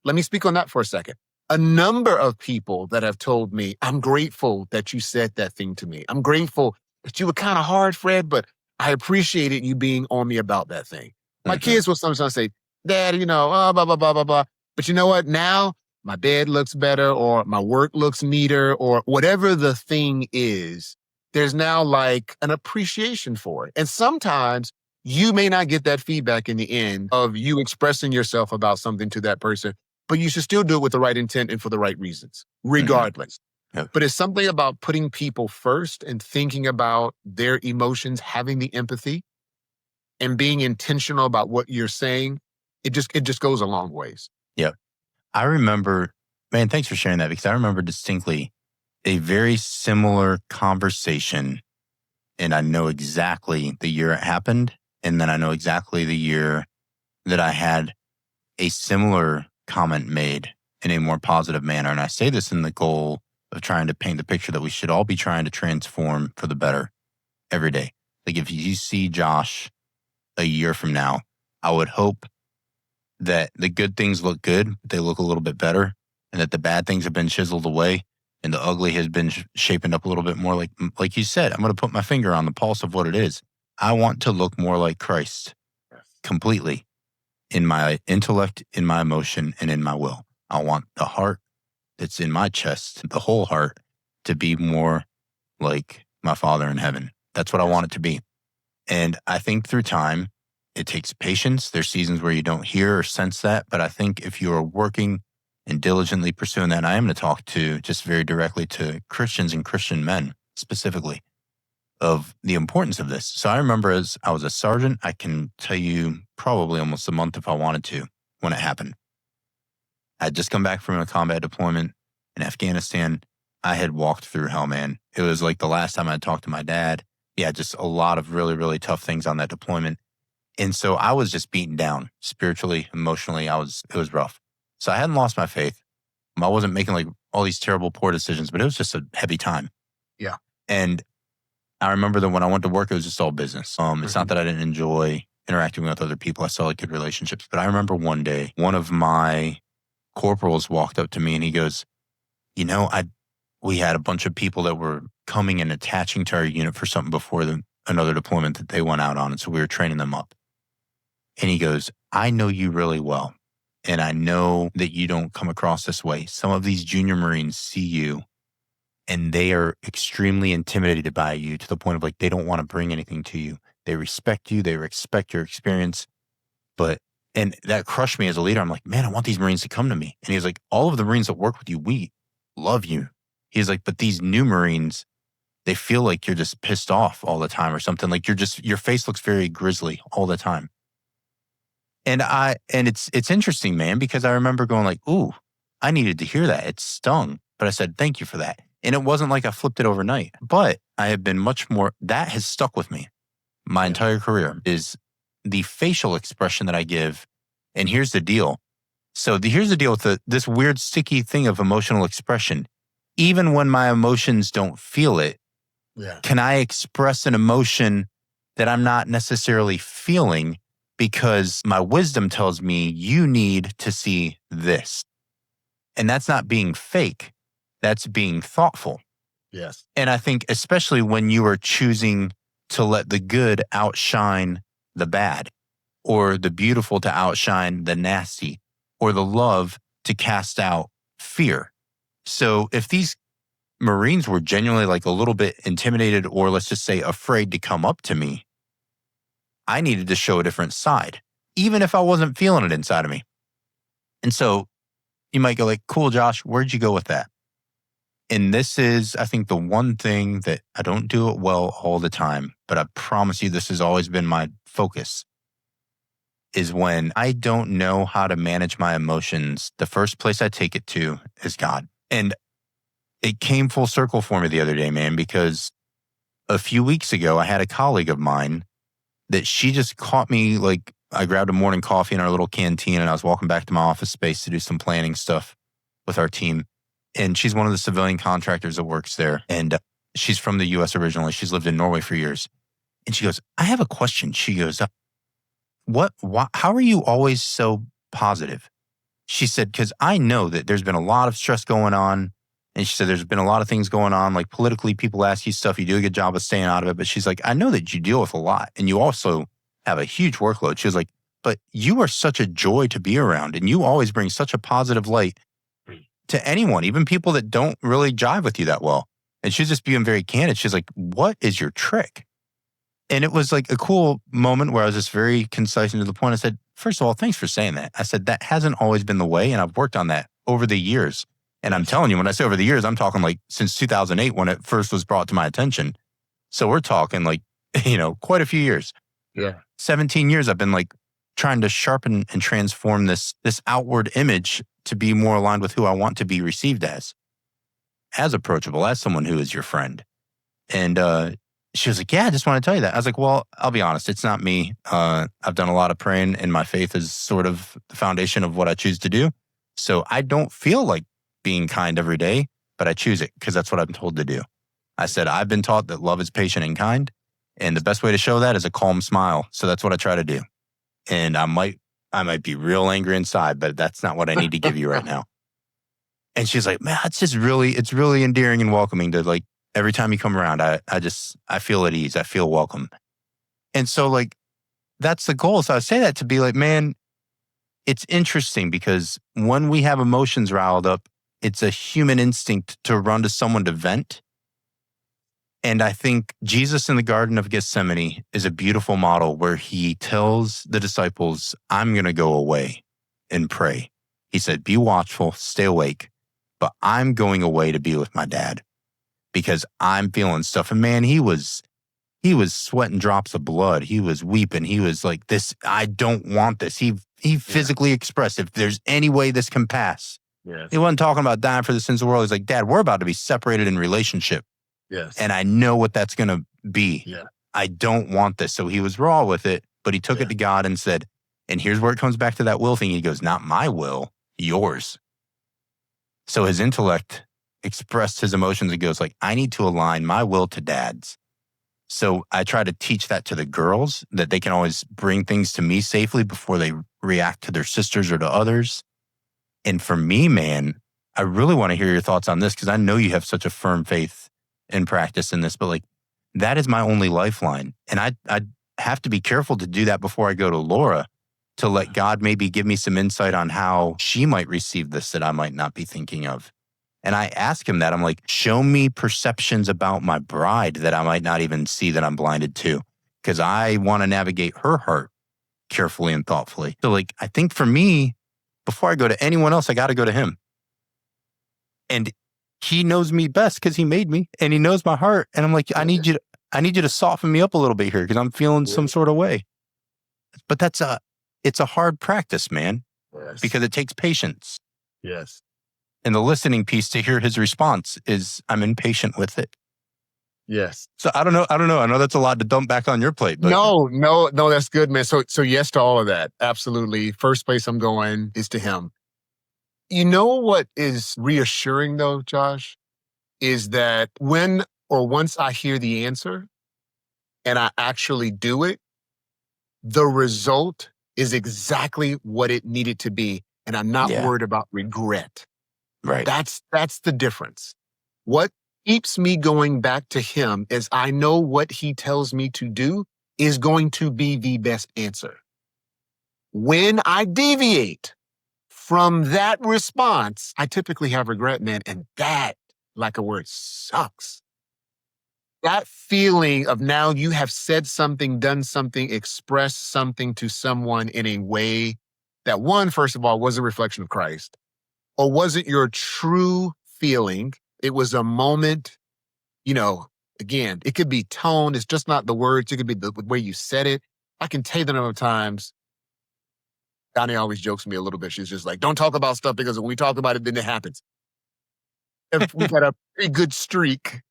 let me speak on that for a second. A number of people that have told me, I'm grateful that you said that thing to me. I'm grateful that you were kind of hard, Fred, but I appreciated you being on me about that thing. My kids will sometimes say, Dad, blah, blah, blah, blah, blah. But you know what? Now my bed looks better, or my work looks neater, or whatever the thing is, there's now like an appreciation for it. And sometimes you may not get that feedback in the end of you expressing yourself about something to that person, but you should still do it with the right intent and for the right reasons, regardless. Yep. But it's something about putting people first and thinking about their emotions, having the empathy, and being intentional about what you're saying. It just goes a long ways. Yeah. I remember, man, thanks for sharing that, because I remember distinctly a very similar conversation, and I know exactly the year it happened. And then I know exactly the year that I had a similar comment made in a more positive manner. And I say this in the goal of trying to paint the picture that we should all be trying to transform for the better every day. Like if you see Josh a year from now, I would hope that the good things look good, but they look a little bit better, and that the bad things have been chiseled away and the ugly has been shaping up a little bit more. Like you said, I'm going to put my finger on the pulse of what it is. I want to look more like Christ completely in my intellect, in my emotion, and in my will. I want the heart that's in my chest, the whole heart, to be more like my Father in heaven. That's what I want it to be. And I think through time, it takes patience. There's seasons where you don't hear or sense that. But I think if you are working and diligently pursuing that, and I am going to talk to just very directly to Christians and Christian men specifically, of the importance of this. So I remember as I was a sergeant, I can tell you probably almost a month if I wanted to, when it happened. I'd just come back from a combat deployment in Afghanistan. I had walked through hell, man. It was like the last time I talked to my dad. Yeah, just a lot of really, really tough things on that deployment. And so I was just beaten down spiritually, emotionally. It was rough. So I hadn't lost my faith. I wasn't making like all these terrible, poor decisions, but it was just a heavy time. Yeah. And I remember that when I went to work, it was just all business. It's not that I didn't enjoy interacting with other people. I still had good relationships. But I remember one day, one of my corporals walked up to me and he goes, we had a bunch of people that were coming and attaching to our unit for something before another deployment that they went out on. And so we were training them up. And he goes, I know you really well. And I know that you don't come across this way. Some of these junior Marines see you and they are extremely intimidated by you to the point of like, they don't want to bring anything to you. They respect you. They respect your experience. And that crushed me as a leader. I'm like, man, I want these Marines to come to me. And he was like, all of the Marines that work with you, we love you. He's like, but these new Marines, they feel like you're just pissed off all the time or something. Like your face looks very grisly all the time. And it's interesting, man, because I remember going like, ooh, I needed to hear that. It stung. But I said, thank you for that. And it wasn't like I flipped it overnight, but I have been much more, that has stuck with me my entire career, is the facial expression that I give. And here's the deal. Here's the deal with this weird sticky thing of emotional expression. Even when my emotions don't feel it, can I express an emotion that I'm not necessarily feeling because my wisdom tells me you need to see this? And that's not being fake. That's being thoughtful. Yes. And I think especially when you are choosing to let the good outshine the bad, or the beautiful to outshine the nasty, or the love to cast out fear. So if these Marines were genuinely like a little bit intimidated, or let's just say afraid to come up to me, I needed to show a different side, even if I wasn't feeling it inside of me. And so you might go like, cool, Josh, where'd you go with that? And this is, I think, the one thing that I don't do it well all the time, but I promise you this has always been my focus, is when I don't know how to manage my emotions, the first place I take it to is God. And it came full circle for me the other day, man, because a few weeks ago, I had a colleague of mine that she just caught me, like, I grabbed a morning coffee in our little canteen and I was walking back to my office space to do some planning stuff with our team. And she's one of the civilian contractors that works there. And she's from the US originally. She's lived in Norway for years. And she goes, I have a question. She goes, how are you always so positive? She said, because I know that there's been a lot of stress going on. And she said, there's been a lot of things going on, like politically, people ask you stuff. You do a good job of staying out of it. But she's like, I know that you deal with a lot and you also have a huge workload. She was like, but you are such a joy to be around and you always bring such a positive light to anyone, even people that don't really jive with you that well. And she's just being very candid. She's like, what is your trick? And it was like a cool moment where I was just very concise and to the point. I said, first of all, thanks for saying that. I said, that hasn't always been the way. And I've worked on that over the years. And I'm telling you, when I say over the years, I'm talking like since 2008 when it first was brought to my attention. So we're talking like, quite a few years. Yeah. 17 years I've been like trying to sharpen and transform this outward image to be more aligned with who I want to be received as approachable, as someone who is your friend. And she was like, yeah, I just want to tell you that. I was like, well, I'll be honest, it's not me. I've done a lot of praying and my faith is sort of the foundation of what I choose to do. So I don't feel like being kind every day, but I choose it because that's what I'm told to do. I said, I've been taught that love is patient and kind. And the best way to show that is a calm smile. So that's what I try to do. And I might be real angry inside, but that's not what I need to give you right now. And she's like, man, it's really endearing and welcoming to like, every time you come around, I feel at ease. I feel welcome. And so like, that's the goal. So I say that to be like, man, it's interesting because when we have emotions riled up, it's a human instinct to run to someone to vent. And I think Jesus in the Garden of Gethsemane is a beautiful model where he tells the disciples, I'm going to go away and pray. He said, be watchful, stay awake, but I'm going away to be with my dad because I'm feeling stuff. And man, he was sweating drops of blood. He was weeping. He was like, this, I don't want this. He physically expressed, if there's any way this can pass. Yes. He wasn't talking about dying for the sins of the world. He's like, Dad, we're about to be separated in relationship. Yes. And I know what that's going to be. Yeah. I don't want this. So he was raw with it, but he took it to God and said, and here's where it comes back to that will thing. He goes, not my will, yours. So his intellect expressed his emotions and goes like, I need to align my will to Dad's. So I try to teach that to the girls, that they can always bring things to me safely before they react to their sisters or to others. And for me, man, I really want to hear your thoughts on this because I know you have such a firm faith and practice in this, but like that is my only lifeline. And I have to be careful to do that before I go to Laura to let God maybe give me some insight on how she might receive this that I might not be thinking of. And I ask him that. I'm like, show me perceptions about my bride that I might not even see that I'm blinded to because I want to navigate her heart carefully and thoughtfully. So like, I think for me, before I go to anyone else, I got to go to him. And he knows me best because he made me and he knows my heart. And I'm like, I need you to soften me up a little bit here because I'm feeling some sort of way. But it's a hard practice, man, because it takes patience. Yes. And the listening piece to hear his response is I'm impatient with it. Yes. So I don't know. I know that's a lot to dump back on your plate. But No, that's good, man. So yes to all of that. Absolutely. First place I'm going is to him. You know what is reassuring though, Josh, is that once I hear the answer and I actually do it, the result is exactly what it needed to be. And I'm not worried about regret. Right. That's the difference. What keeps me going back to him is I know what he tells me to do is going to be the best answer. When I deviate from that response, I typically have regret, man. And that, like a word, sucks. That feeling of now you have said something, done something, expressed something to someone in a way that one, first of all, was a reflection of Christ, or was it your true feeling? It was a moment, again, it could be tone. It's just not the words. It could be the way you said it. I can tell you the number of times Donnie always jokes me a little bit. She's just like, don't talk about stuff because when we talk about it, then it happens. If we've got a pretty good streak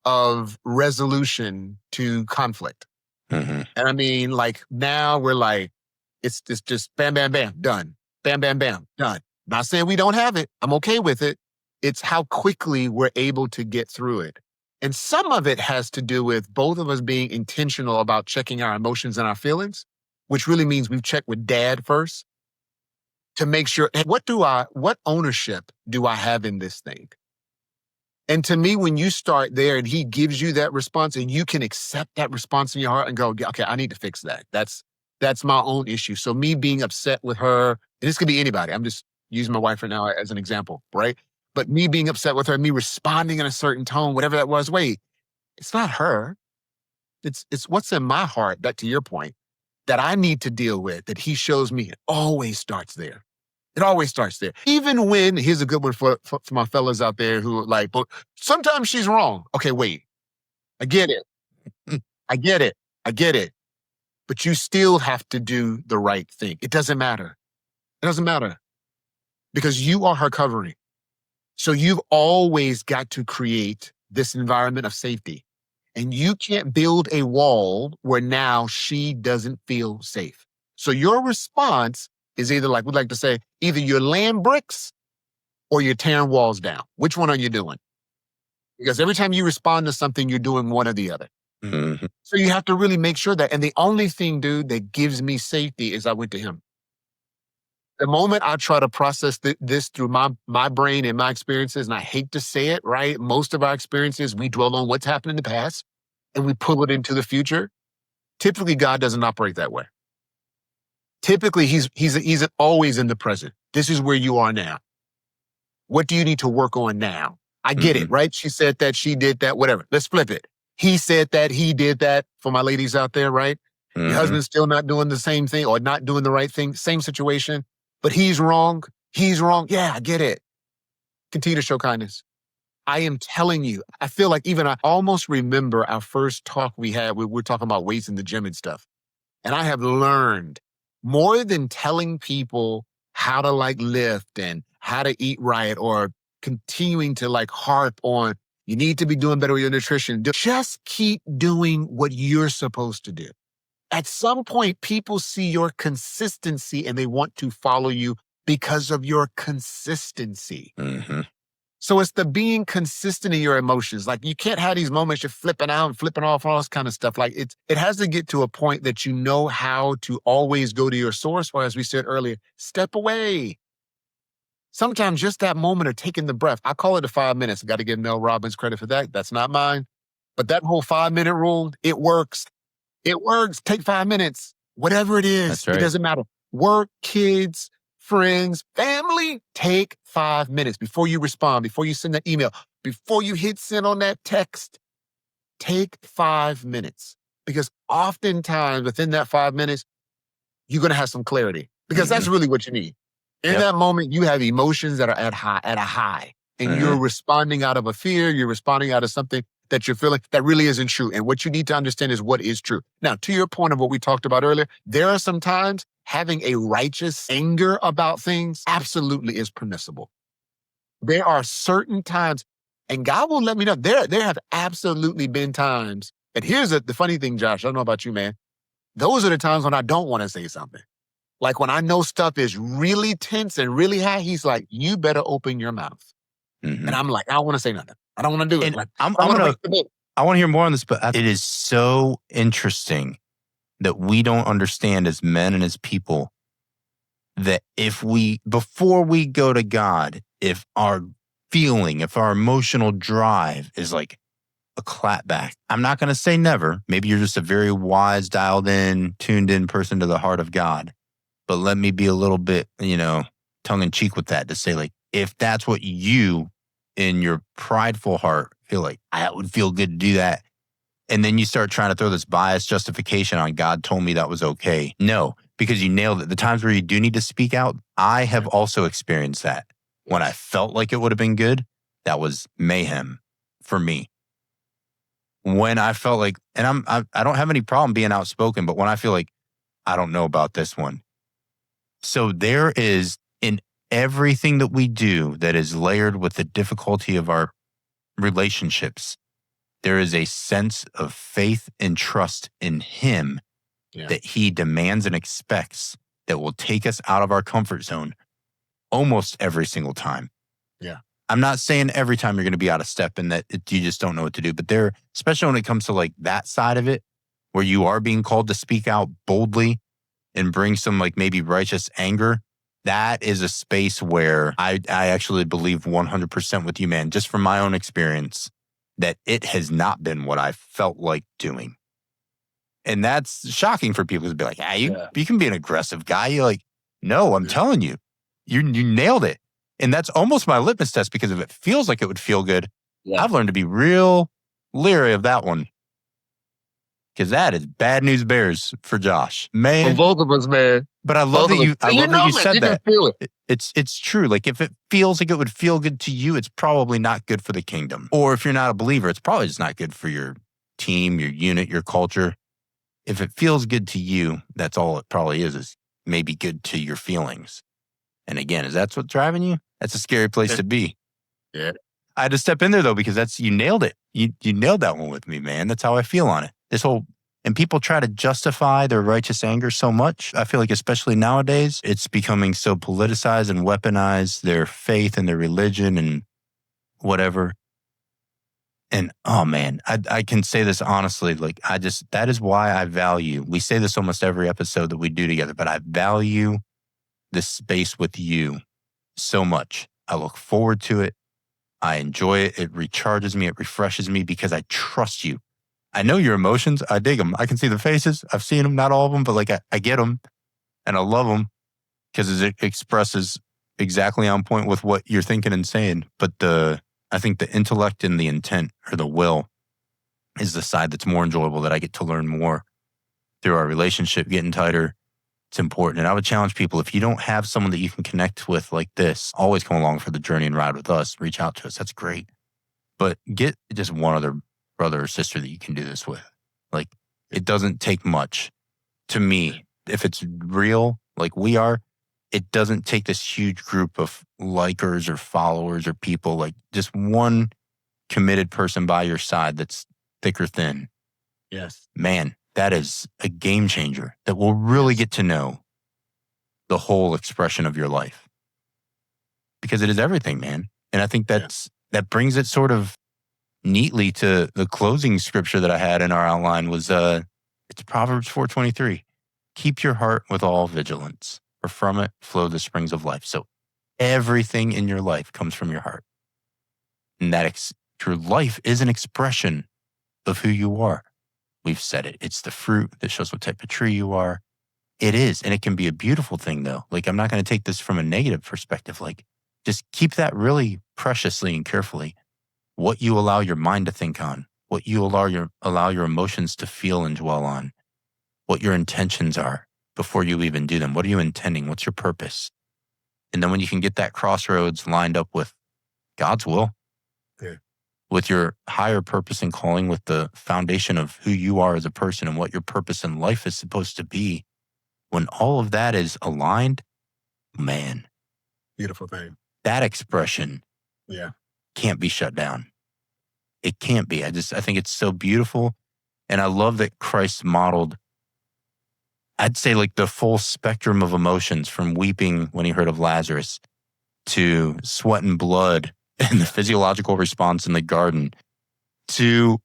of resolution to conflict. Mm-hmm. And I mean, like now we're like, it's just bam, bam, bam, done. Bam, bam, bam, done. Not saying we don't have it. I'm okay with it. It's how quickly we're able to get through it. And some of it has to do with both of us being intentional about checking our emotions and our feelings, which really means we've checked with dad first to make sure, hey, what ownership do I have in this thing? And to me, when you start there and he gives you that response and you can accept that response in your heart and go, okay, I need to fix that. That's my own issue. So me being upset with her, and this could be anybody. I'm just using my wife right now as an example, right? But me being upset with her, me responding in a certain tone, whatever that was, wait, it's not her. It's what's in my heart, back to your point, that I need to deal with, that he shows me. It always starts there. It always starts there. Even when, here's a good one for my fellas out there who are like, but sometimes she's wrong. Okay, wait. I get it. I get it. I get it. But you still have to do the right thing. It doesn't matter. It doesn't matter. Because you are her covering. So you've always got to create this environment of safety. And you can't build a wall where now she doesn't feel safe. So your response is either, like we like to say, either you're laying bricks or you're tearing walls down. Which one are you doing? Because every time you respond to something, you're doing one or the other. Mm-hmm. So you have to really make sure that. And the only thing, dude, that gives me safety is I went to him. The moment I try to process this through my brain and my experiences, and I hate to say it, right? Most of our experiences, we dwell on what's happened in the past and we pull it into the future. Typically, God doesn't operate that way. Typically, he's always in the present. This is where you are now. What do you need to work on now? I get it, right? She said that, she did that, whatever. Let's flip it. He said that, he did that, for my ladies out there, right? Your husband's still not doing the same thing or not doing the right thing, same situation, but he's wrong. He's wrong. Yeah, I get it. Continue to show kindness. I am telling you, I feel like I almost remember our first talk we had, we were talking about weights in the gym and stuff. And I have learned more than telling people how to lift and how to eat right or continuing to harp on, you need to be doing better with your nutrition. Just keep doing what you're supposed to do. At some point, people see your consistency and they want to follow you because of your consistency. Mm-hmm. So it's the being consistent in your emotions. You can't have these moments you're flipping out and flipping off, all this kind of stuff. It has to get to a point that you know how to always go to your source, or as we said earlier, step away. Sometimes just that moment of taking the breath. I call it the 5 minutes. I got to give Mel Robbins credit for that. That's not mine. But that whole 5-minute rule, it works. It works. Take 5 minutes. Whatever it is, That's right. It doesn't matter. Work, kids, friends, family, take 5 minutes before you respond, before you send that email, before you hit send on that text. Take 5 minutes. Because oftentimes within that 5 minutes, you're going to have some clarity. Because that's really what you need. In that moment, you have emotions that are at a high. And you're responding out of a fear. You're responding out of something that you're feeling that really isn't true. And what you need to understand is what is true. Now, to your point of what we talked about earlier, there are some times having a righteous anger about things absolutely is permissible. There are certain times, and God will let me know, there have absolutely been times, and here's the funny thing, Josh, I don't know about you, man. Those are the times when I don't want to say something. When I know stuff is really tense and really high, he's like, you better open your mouth. And I'm like, I don't want to say nothing. I don't want to do it. I want to hear more on this, but it is so interesting that we don't understand as men and as people that before we go to God, if our emotional drive is like a clapback, I'm not going to say never. Maybe you're just a very wise, dialed in, tuned in person to the heart of God. But let me be a little bit, tongue in cheek with that to say, if that's what you in your prideful heart feel like, I would feel good to do that. And then you start trying to throw this biased justification on God told me that was okay. No, because you nailed it. The times where you do need to speak out, I have also experienced that. When I felt like it would have been good, that was mayhem for me. When I felt like, and I don't have any problem being outspoken, but when I feel like I don't know about this one. So there is in everything that we do that is layered with the difficulty of our relationships, there is a sense of faith and trust in him that he demands and expects that will take us out of our comfort zone almost every single time. Yeah. I'm not saying every time you're going to be out of step and that you just don't know what to do, but there, especially when it comes to like that side of it, where you are being called to speak out boldly and bring some like maybe righteous anger, that is a space where I actually believe 100% with you, man, just from my own experience, that it has not been what I felt like doing. And that's shocking for people to be like, you can be an aggressive guy. You're like, no, I'm telling you, you nailed it. And that's almost my litmus test, because if it feels like it would feel good, I've learned to be real leery of that one. Because that is bad news bears for Josh, man. For both of us, man. But I love that you said you that. Can feel it. It's true. Like if it feels like it would feel good to you, it's probably not good for the kingdom. Or if you're not a believer, it's probably just not good for your team, your unit, your culture. If it feels good to you, that's all it probably is maybe good to your feelings. And again, is that what's driving you? That's a scary place to be. Yeah. I had to step in there though, because you nailed it. You nailed that one with me, man. That's how I feel on it. And people try to justify their righteous anger so much. I feel like especially nowadays, it's becoming so politicized and weaponized, their faith and their religion and whatever. And oh man, I can say this honestly, like that is why I value, we say this almost every episode that we do together, but I value this space with you so much. I look forward to it. I enjoy it. It recharges me. It refreshes me because I trust you. I know your emotions. I dig them. I can see the faces. I've seen them, not all of them, but like I get them and I love them because it expresses exactly on point with what you're thinking and saying. But I think the intellect and the intent or the will is the side that's more enjoyable, that I get to learn more through our relationship getting tighter. It's important. And I would challenge people, if you don't have someone that you can connect with like this, always come along for the journey and ride with us. Reach out to us. That's great. But get just one other brother or sister that you can do this with. Like, it doesn't take much. To me, if it's real, like we are, it doesn't take this huge group of likers or followers or people, like just one committed person by your side that's thick or thin. Yes. Man, that is a game changer that will really get to know the whole expression of your life. Because it is everything, man. And I think that brings it sort of neatly to the closing scripture that I had in our outline was it's Proverbs 4:23. Keep your heart with all vigilance, for from it flow the springs of life. So everything in your life comes from your heart. And that your life is an expression of who you are. We've said it. It's the fruit that shows what type of tree you are. It is. And it can be a beautiful thing though. Like, I'm not going to take this from a negative perspective. Like, just keep that really preciously and carefully. What you allow your mind to think on, what you allow your emotions to feel and dwell on, what your intentions are before you even do them. What are you intending? What's your purpose? And then when you can get that crossroads lined up with God's will, with your higher purpose and calling, with the foundation of who you are as a person and what your purpose in life is supposed to be, when all of that is aligned, man. Beautiful thing. That expression can't be shut down. It can't be. I think it's so beautiful. And I love that Christ modeled, I'd say, like the full spectrum of emotions, from weeping when he heard of Lazarus to sweat and blood and the physiological response in the garden to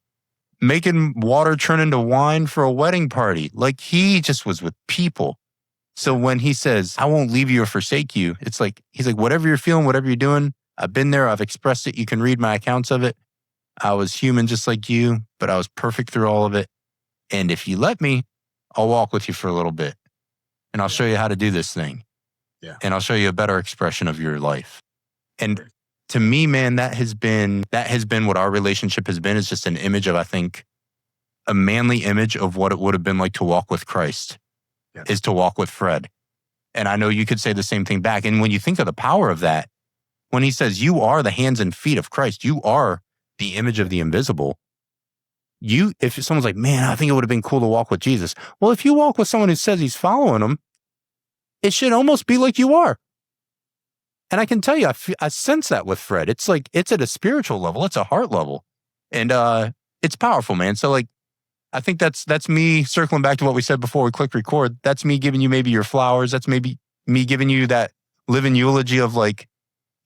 making water turn into wine for a wedding party. Like, he just was with people. So when he says, I won't leave you or forsake you, it's like, he's like, whatever you're feeling, whatever you're doing, I've been there. I've expressed it. You can read my accounts of it. I was human just like you, but I was perfect through all of it. And if you let me, I'll walk with you for a little bit and I'll show you how to do this thing. Yeah. And I'll show you a better expression of your life. And to me, man, that has been what our relationship has been, is just an image of, I think, a manly image of what it would have been like to walk with Christ. is to walk with Fred. And I know you could say the same thing back. And when you think of the power of that, when he says you are the hands and feet of Christ, you are the image of the invisible. If someone's like, man, I think it would have been cool to walk with Jesus. Well, if you walk with someone who says he's following him, it should almost be like you are. And I can tell you, I sense that with Fred. It's like, it's at a spiritual level. It's a heart level. And it's powerful, man. So like, I think that's me circling back to what we said before we click record. That's me giving you maybe your flowers. That's maybe me giving you that living eulogy of like,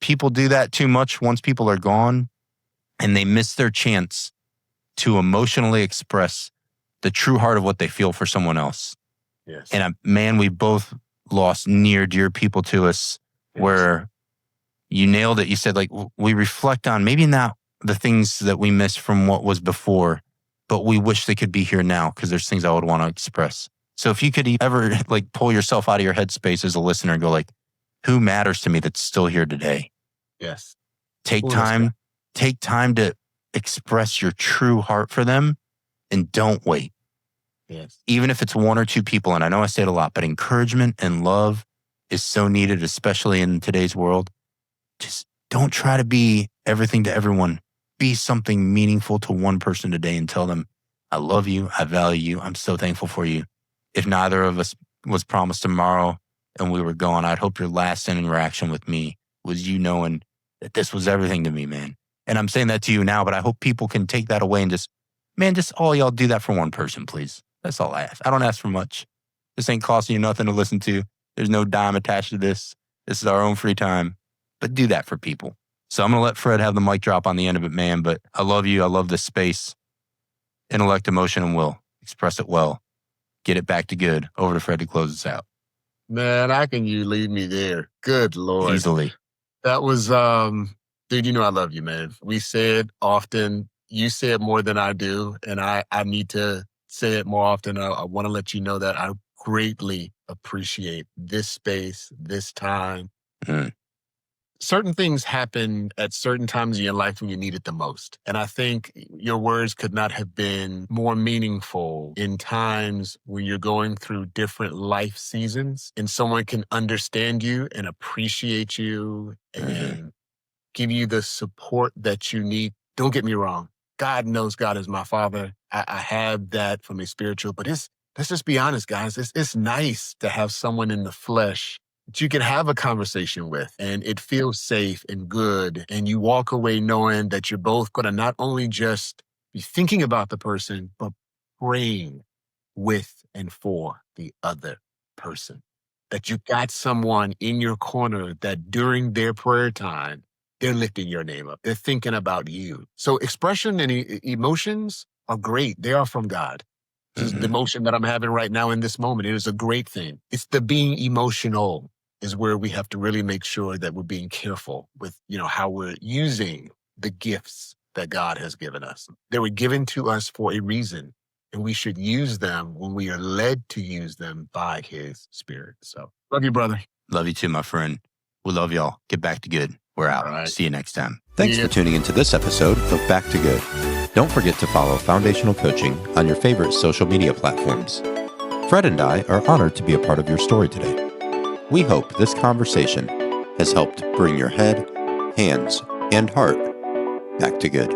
people do that too much once people are gone and they miss their chance to emotionally express the true heart of what they feel for someone else. Yes. And man, we both lost near dear people to us where you nailed it. You said like, we reflect on maybe not the things that we missed from what was before, but we wish they could be here now because there's things I would want to express. So if you could ever like pull yourself out of your headspace as a listener and go like, who matters to me that's still here today? Yes. Take time to express your true heart for them and don't wait. Yes. Even if it's one or two people, and I know I say it a lot, but encouragement and love is so needed, especially in today's world. Just don't try to be everything to everyone. Be something meaningful to one person today and tell them, I love you, I value you, I'm so thankful for you. If neither of us was promised tomorrow and we were gone, I'd hope your last interaction with me was you knowing that this was everything to me, man. And I'm saying that to you now, but I hope people can take that away and just all y'all do that for one person, please. That's all I ask. I don't ask for much. This ain't costing you nothing to listen to. There's no dime attached to this. This is our own free time. But do that for people. So I'm going to let Fred have the mic drop on the end of it, man. But I love you. I love this space. Intellect, emotion, and will. Express it well. Get it back to good. Over to Fred to close us out. Man, how can you lead me there? Good Lord. Easily. That was, dude, you know I love you, man. We say it often. You say it more than I do. And I need to say it more often. I want to let you know that I greatly appreciate this space, this time. Certain things happen at certain times in your life when you need it the most. And I think your words could not have been more meaningful in times when you're going through different life seasons and someone can understand you and appreciate you and give you the support that you need. Don't get me wrong. God knows God is my father. I have that from a spiritual, but let's just be honest, guys. It's nice to have someone in the flesh that you can have a conversation with and it feels safe and good. And you walk away knowing that you're both going to not only just be thinking about the person, but praying with and for the other person. That you got someone in your corner that during their prayer time, they're lifting your name up. They're thinking about you. So expression and emotions are great. They are from God. This is the emotion that I'm having right now in this moment. It is a great thing. It's the being emotional is where we have to really make sure that we're being careful with, how we're using the gifts that God has given us. They were given to us for a reason, and we should use them when we are led to use them by His Spirit. So love you, brother. Love you too, my friend. We love y'all. Get back to good. We're out. All right. See you next time. Thanks for tuning into this episode of Back to Good. Don't forget to follow Foundational Coaching on your favorite social media platforms. Fred and I are honored to be a part of your story today. We hope this conversation has helped bring your head, hands, and heart back to good.